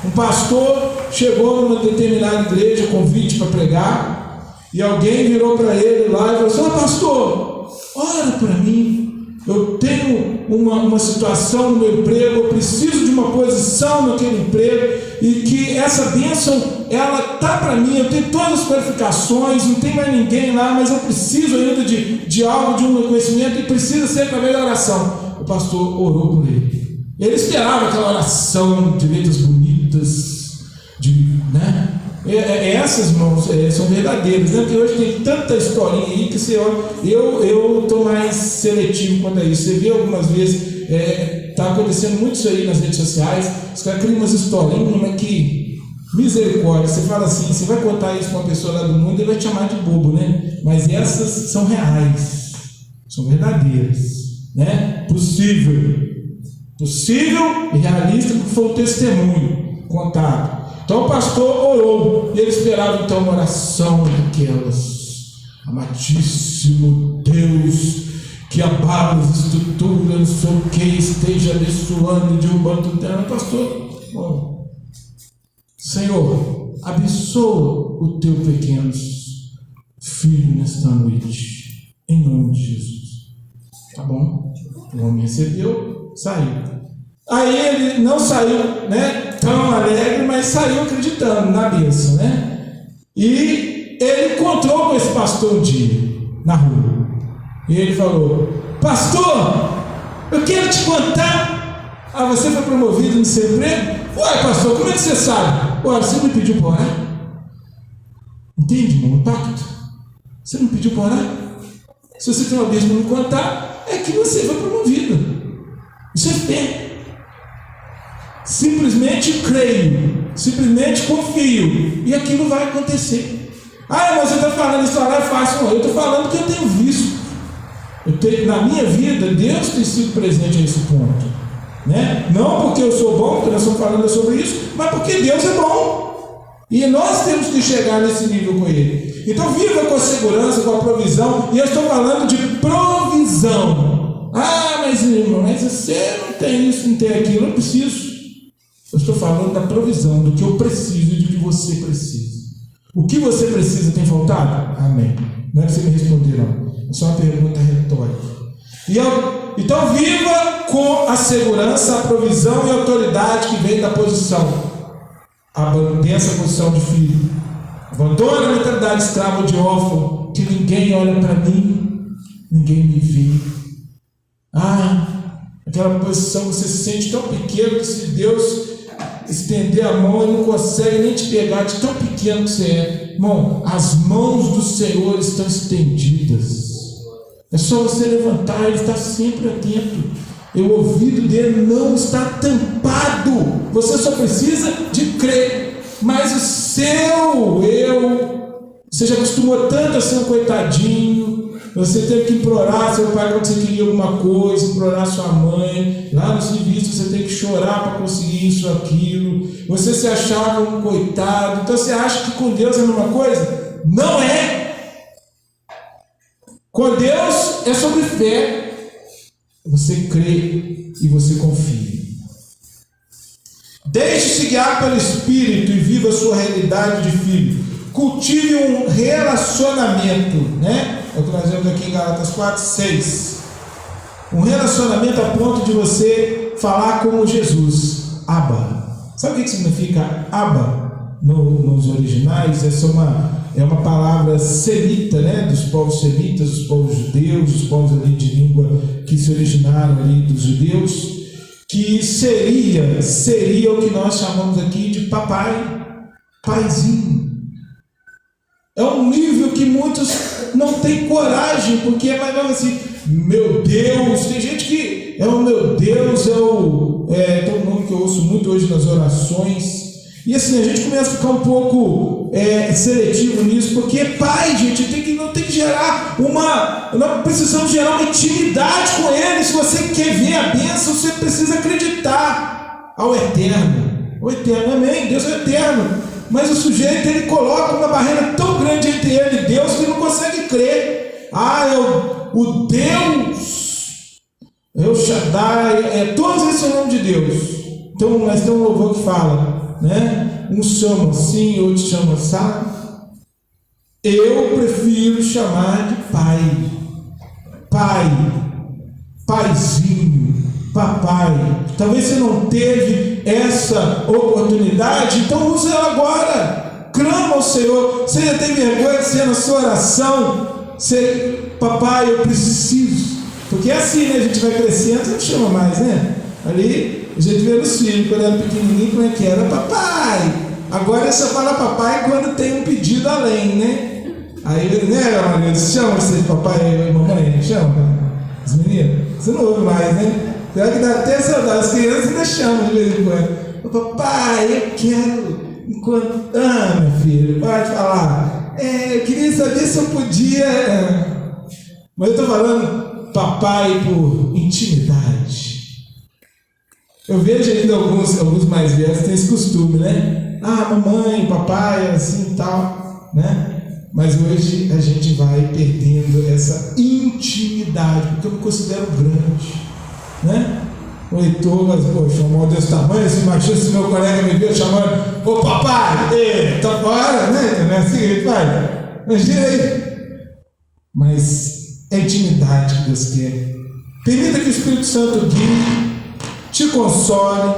Um pastor chegou numa determinada igreja, convite para pregar, e alguém virou para ele lá e falou assim: pastor, ora para mim. Eu tenho uma situação no meu emprego, eu preciso de uma posição naquele emprego, e que essa bênção, ela está para mim, eu tenho todas as qualificações, não tem mais ninguém lá, mas eu preciso ainda de algo, de um reconhecimento, e precisa ser através da oração. O pastor orou por ele. Ele esperava aquela oração de letras bonitas, né? Essas, irmãos, são verdadeiras, né? Porque hoje tem tanta historinha aí que você olha. Eu estou mais seletivo quanto a isso. Você vê algumas vezes, está acontecendo muito isso aí nas redes sociais. Os caras criam umas historinhas, mas que misericórdia. Você fala assim, você vai contar isso para uma pessoa lá do mundo, ele vai te chamar de bobo, né? Mas essas são reais, são verdadeiras, né? Possível e realista, porque foi um testemunho contado. Então o pastor orou, e ele esperava então uma oração daquelas: amadíssimo Deus, que abala as estruturas, não sei o que, esteja abençoando e derrubando tudo dela. Pastor, bom, Senhor, abençoa o teu pequeno filho nesta noite, em nome de Jesus. Tá bom? O homem recebeu, saiu. Aí ele não saiu, né, tão alegre, mas saiu acreditando na bênção, né? E ele encontrou com esse pastor um dia, na rua. E ele falou: pastor, eu quero te contar. Ah, você foi promovido no seu emprego? Ué, pastor, como é que você sabe? Ué, você me pediu para orar? Entende, irmão, o pacto? Você não pediu para orar? Se você tem uma bênção para me contar, é que você foi promovido. Isso é fé. Simplesmente creio, simplesmente confio, e aquilo vai acontecer. Ah, mas você está falando isso lá é fácil. Não, eu estou falando que eu tenho visto. Na minha vida, Deus tem sido presente a esse ponto, né? Não porque eu sou bom, porque nós estamos falando sobre isso, mas porque Deus é bom, e nós temos que chegar nesse nível com Ele. Então viva com a segurança, com a provisão. E eu estou falando de provisão. Ah, mas irmão, mas você não tem isso, não tem aquilo. Eu preciso. Eu estou falando da provisão, do que eu preciso e do que você precisa. O que você precisa tem faltado? Amém. Não é que você me responder, não. É só uma pergunta retórica. Então viva com a segurança, a provisão e a autoridade que vem da posição. Dessa posição de filho. Abandona a mentalidade escrava de órfão, que ninguém olha para mim, ninguém me vê. Aquela posição que você se sente tão pequeno que se Deus estender a mão, Ele não consegue nem te pegar de tão pequeno que você é. Irmão, as mãos do Senhor estão estendidas. É só você levantar, Ele está sempre atento. E o ouvido dele não está tampado. Você só precisa de crer. Mas o seu você já acostumou tanto a ser um coitadinho. Você teve que implorar seu pai quando você queria alguma coisa, implorar sua mãe. Lá no serviço você tem que chorar para conseguir isso, aquilo. Você se achava um coitado. Então você acha que com Deus é a mesma coisa? Não é. Com Deus é sobre fé. Você crê e você confia. Deixe-se guiar pelo Espírito e viva a sua realidade de filho. Cultive um relacionamento, né? É o que nós vemos aqui em Gálatas 4:6. Um relacionamento a ponto de você falar como Jesus. Abba. Sabe o que significa Abba nos originais? Essa é uma palavra semita, né? Dos povos semitas, dos povos judeus, dos povos ali de língua que se originaram ali dos judeus, que seria o que nós chamamos aqui de papai, paizinho. É um nível que muitos não têm coragem, porque é mais ou menos assim, meu Deus. Tem gente que é o meu Deus, tem um nome que eu ouço muito hoje nas orações. E assim, a gente começa a ficar um pouco seletivo nisso, porque pai, gente, não tem que gerar nós precisamos gerar uma intimidade com Ele. Se você quer ver a bênção, você precisa acreditar ao Eterno. O Eterno, amém, Deus é eterno. Mas o sujeito, ele coloca uma barreira tão grande entre ele e Deus que ele não consegue crer. O Deus, o Shaddai, todos esses são o nome de Deus. Então, nós temos um louvor que fala, né? Uns chamam assim, outros chamam assim. Eu prefiro chamar de pai, paizinho, papai. Talvez você não teve essa oportunidade, então use ela agora. Clama ao Senhor. Você já tem vergonha de ser na sua oração? Papai, eu preciso. Porque é assim, né? A gente vai crescendo, você não chama mais, né? Ali, a gente vê nos filhos, quando era pequenininho, como é que era? Papai. Agora só fala papai quando tem um pedido além, né? Aí, né, Maria, chama você de papai e mamãe? Chama as meninas? Você não ouve mais, né? Será que dá até saudade? As crianças ainda chamam de vez em quando. Papai, eu quero. Minha filha, pode falar. Eu queria saber se eu podia. Mas eu estou falando papai por intimidade. Eu vejo ainda alguns mais velhos têm esse costume, né? Mamãe, papai, assim e tal, né? Mas hoje a gente vai perdendo essa intimidade, porque eu me considero grande, né? O Heitor, mas, pô, chamou desse tamanho, assim, imagina se meu colega me viu chamando, ô papai, tá fora, né? Não é assim, pai? Imagina aí. Mas é a intimidade que Deus quer. Permita que o Espírito Santo guie, te console,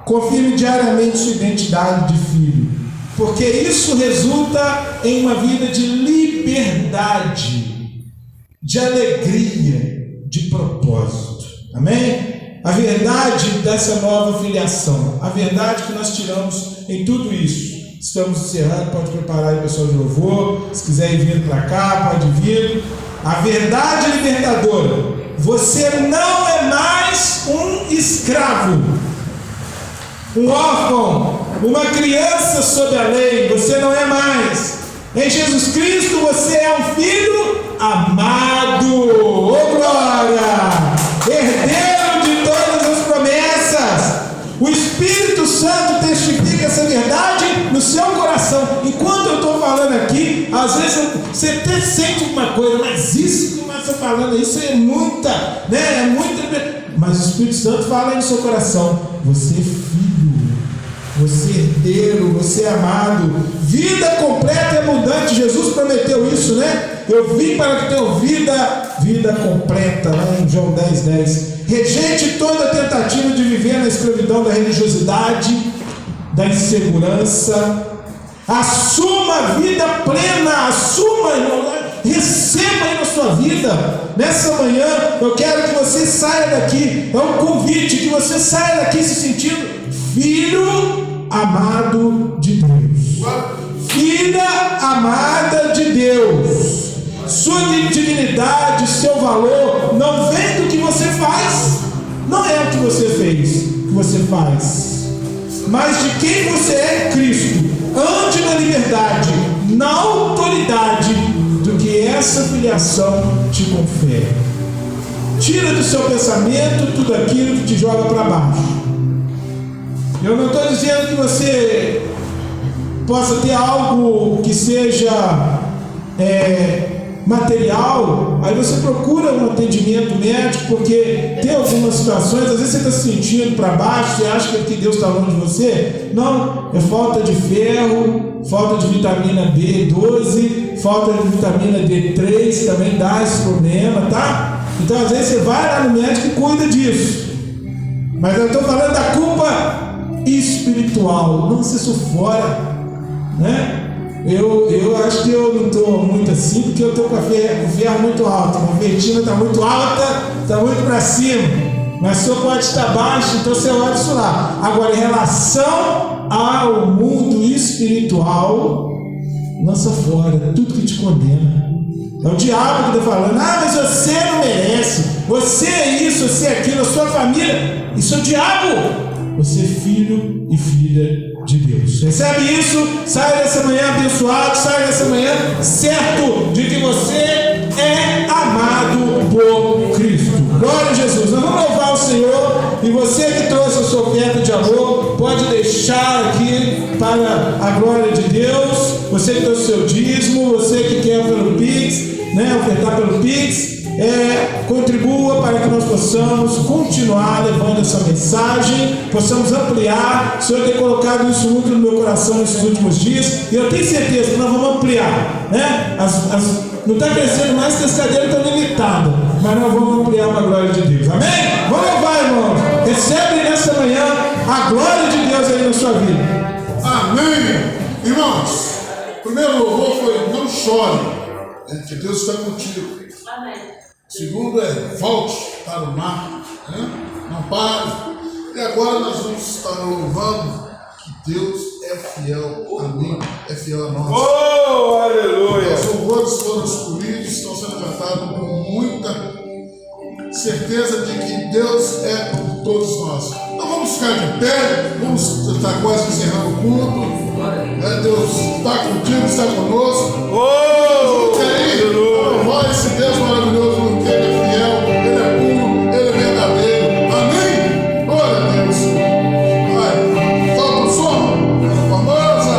confirme diariamente sua identidade de filho, porque isso resulta em uma vida de liberdade, de alegria, de propósito. Amém? A verdade dessa nova filiação, a verdade que nós tiramos em tudo isso. Estamos encerrando, pode preparar aí o pessoal de louvor, se quiser ir vindo para cá, pode vir. A verdade libertadora: você não é mais um escravo, um órfão, uma criança sob a lei. Você não é mais. Em Jesus Cristo você é um filho amado. Ô glória! Herdeiro de todas as promessas. O Espírito Santo testifica essa verdade no seu coração. Enquanto eu estou falando aqui, às vezes você até sente uma coisa, mas isso que nós estamos falando, isso é muita, né? É muita. Mas o Espírito Santo fala aí no seu coração: você é filho, você é herdeiro, você é amado. Vida completa e abundante. Jesus prometeu isso, né? Eu vim para que tenham vida completa, lá em João 10:10. Rejeite toda tentativa de viver na escravidão da religiosidade, da insegurança. Assuma a vida plena, assuma, receba aí na sua vida. Nessa manhã eu quero que você saia daqui, é um convite, que você saia daqui se sentindo filho amado de Deus, filha amada de Deus. Sua dignidade, seu valor não vem do que você faz, não é o que você fez, que você faz, mas de quem você é em Cristo. Ande na liberdade, na autoridade do que essa filiação te confere. Tira do seu pensamento tudo aquilo que te joga para baixo. Eu não estou dizendo que você possa ter algo que seja material, aí você procura um atendimento médico, porque tem algumas situações, às vezes você está se sentindo para baixo, você acha que Deus está longe de você. Não, é falta de ferro, falta de vitamina B12, falta de vitamina D3, também dá esse problema, tá? Então às vezes você vai lá no médico e cuida disso. Mas eu estou falando da culpa espiritual, não se isso fora, né? Eu acho que eu não estou muito assim, porque eu estou com o ferro muito alto, a ferritina está muito alta, está muito para cima, mas o senhor pode estar baixo, então você olha isso lá. Agora, em relação ao mundo espiritual, lança fora tudo que te condena. É o diabo que está falando: ah, mas você não merece, você é isso, você é aquilo, a sua família. Isso é o diabo. Você é filho e filha de Deus. Recebe isso, sai dessa manhã abençoado, sai dessa manhã certo de que você é amado por Cristo. Glória a Jesus. Nós vamos louvar o Senhor, e você que trouxe a sua oferta de amor, pode deixar aqui para a glória de Deus. Você que trouxe o seu dízimo, você que quer pelo Pix, né, ofertar pelo Pix, contribua para que nós possamos continuar levando essa mensagem, possamos ampliar. O Senhor tem colocado isso muito no meu coração nesses últimos dias, e eu tenho certeza que nós vamos ampliar, né? Não está crescendo mais, que as cadeiras estão limitadas, mas nós vamos ampliar para a glória de Deus. Amém? Vamos louvar, irmãos. Recebe nessa manhã a glória de Deus aí na sua vida. Amém. Irmãos, o primeiro louvor foi: não chore, que Deus está contigo. Amém. Segundo volte para o mar, né? Não pare. E agora nós vamos estar louvando que Deus é fiel a mim, é fiel a nós. Oh, aleluia! Os louvores foram escolhidos, estão sendo cantados com muita certeza de que Deus é por todos nós. Então vamos ficar de pé, vamos estar quase encerrando o culto. Deus está contigo, está conosco. Oh, aleluia! Esse Deus maravilhoso, porque Ele é fiel, Ele é puro, Ele é verdadeiro. Amém? Glória a Deus. Vai, toca o som. Formosa,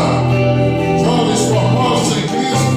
jovens formosos em Cristo.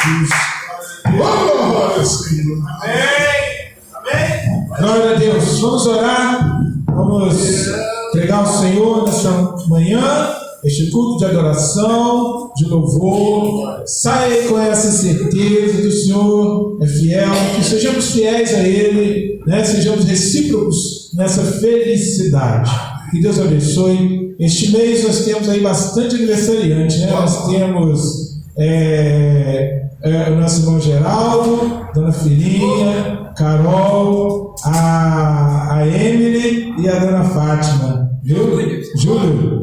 Jesus. Glória, Senhor. Amém. Glória a Deus. Vamos orar. Vamos entregar ao Senhor nesta manhã este culto de adoração, de louvor. Saia com essa certeza que o Senhor é fiel, que sejamos fiéis a Ele, né? Sejamos recíprocos nessa felicidade. Que Deus abençoe. Este mês nós temos aí bastante aniversariante, né? Nós temos o nosso irmão Geraldo, Dona Filhinha, Carol, a Emily e a Dona Fátima. Viu? Júlio.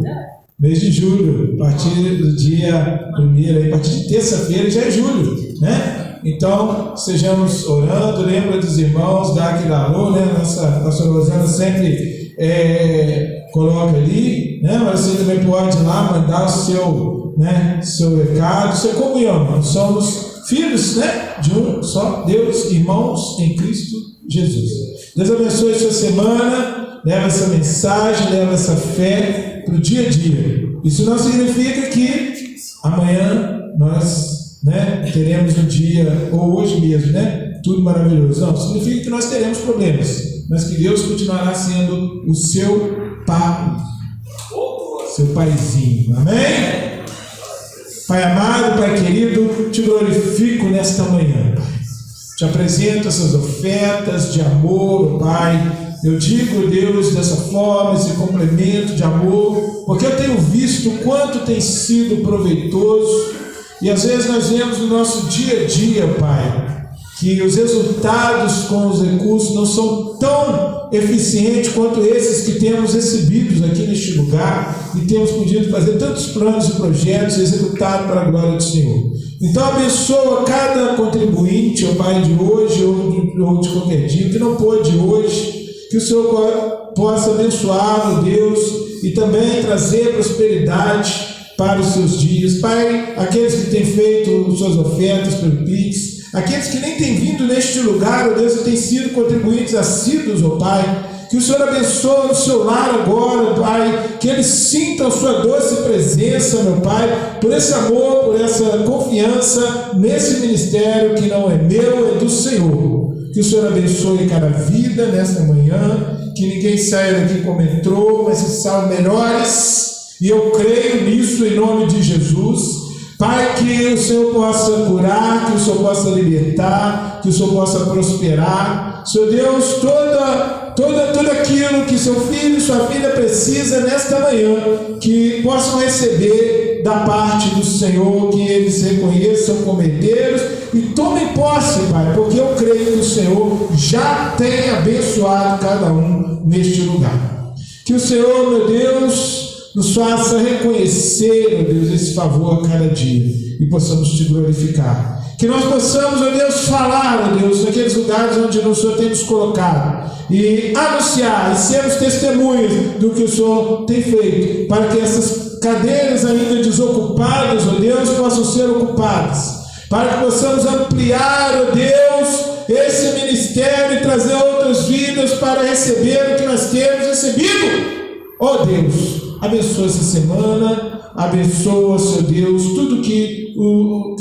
Mês de julho, a partir do dia 1º, a partir de terça-feira já é julho, né? Então, sejamos orando, lembra dos irmãos, dá aquele alô, né? Nossa Rosana sempre coloca ali, né? Mas você também pode ir lá mandar o seu recado, seu comunhão. Nós somos filhos, né? De um só Deus, irmãos em Cristo Jesus. Deus abençoe a sua semana, leva essa mensagem, leva essa fé para o dia a dia. Isso não significa que amanhã nós, né, teremos um dia, ou hoje mesmo, né, tudo maravilhoso. Não, significa que nós teremos problemas, mas que Deus continuará sendo o seu pai, seu paizinho. Amém? Pai amado, Pai querido, te glorifico nesta manhã. Te apresento essas ofertas de amor, Pai. Eu digo, Deus, dessa forma, esse complemento de amor, porque eu tenho visto o quanto tem sido proveitoso, e às vezes nós vemos no nosso dia a dia, Pai, que os resultados com os recursos não são tão eficientes quanto esses que temos recebidos aqui neste lugar, e temos podido fazer tantos planos e projetos executados para a glória do Senhor. Então abençoa cada contribuinte, ó Pai, de hoje ou de qualquer dia, que não pôde hoje, que o Senhor possa abençoar, Deus, e também trazer prosperidade para os seus dias. Pai, aqueles que têm feito suas ofertas pelo Pix, aqueles que nem têm vindo neste lugar, ó Deus, e têm sido contribuintes assíduos, ó Pai, que o Senhor abençoe o seu lar agora, Pai, que eles sintam sua doce presença, meu Pai, por esse amor, por essa confiança nesse ministério que não é meu, é do Senhor. Que o Senhor abençoe cada vida nesta manhã, que ninguém saia daqui como entrou, mas que saiam melhores, e eu creio nisso em nome de Jesus. Pai, que o Senhor possa curar, que o Senhor possa libertar, que o Senhor possa prosperar. Senhor Deus, tudo aquilo que seu filho e sua filha precisa nesta manhã, que possam receber da parte do Senhor, que eles reconheçam como herdeiros e tomem posse, Pai, porque eu creio que o Senhor já tem abençoado cada um neste lugar. Que o Senhor, meu Deus, nos faça reconhecer, meu Deus, esse favor a cada dia e possamos te glorificar. Que nós possamos, ó Deus, falar, ó Deus, naqueles lugares onde o Senhor tem nos colocado e anunciar e sermos testemunhas do que o Senhor tem feito, para que essas cadeiras ainda desocupadas, ó Deus, possam ser ocupadas, para que possamos ampliar, ó Deus, esse ministério e trazer outras vidas para receber o que nós temos recebido. Ó Deus, abençoa essa semana, abençoa, Senhor Deus, tudo que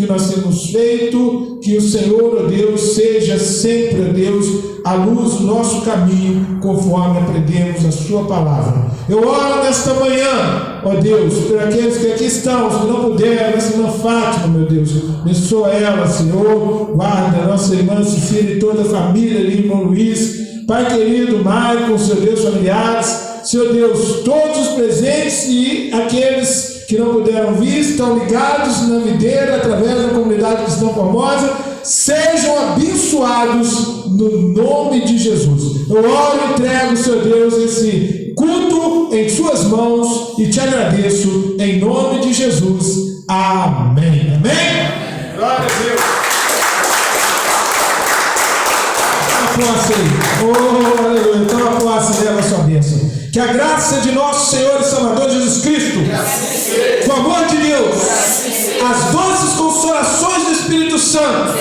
nós temos feito, que o Senhor, ó Deus, seja sempre, ó Deus, a luz do nosso caminho, conforme aprendemos a sua palavra. Eu oro nesta manhã, ó Deus, por aqueles que aqui estão, se não puderam, essa irmã Fátima, meu Deus, abençoa ela, Senhor, guarda a nossa irmã Cecília e toda a família ali, irmão Luiz, Pai querido, Maicon, Senhor Deus, familiares, Senhor Deus, todos os presentes e aqueles que não puderam vir, estão ligados na videira através da comunidade cristã Formosa, sejam abençoados no nome de Jesus. Eu oro e entrego, Senhor Deus, esse culto em suas mãos e te agradeço em nome de Jesus. Amém. Amém? Glória a Deus. Posse aí. Oh, aleluia. Toma posse dela, sua bênção. Que a graça de nosso Senhor e Salvador Jesus Cristo, o amor de Deus, as doces consolações do Espírito Santo,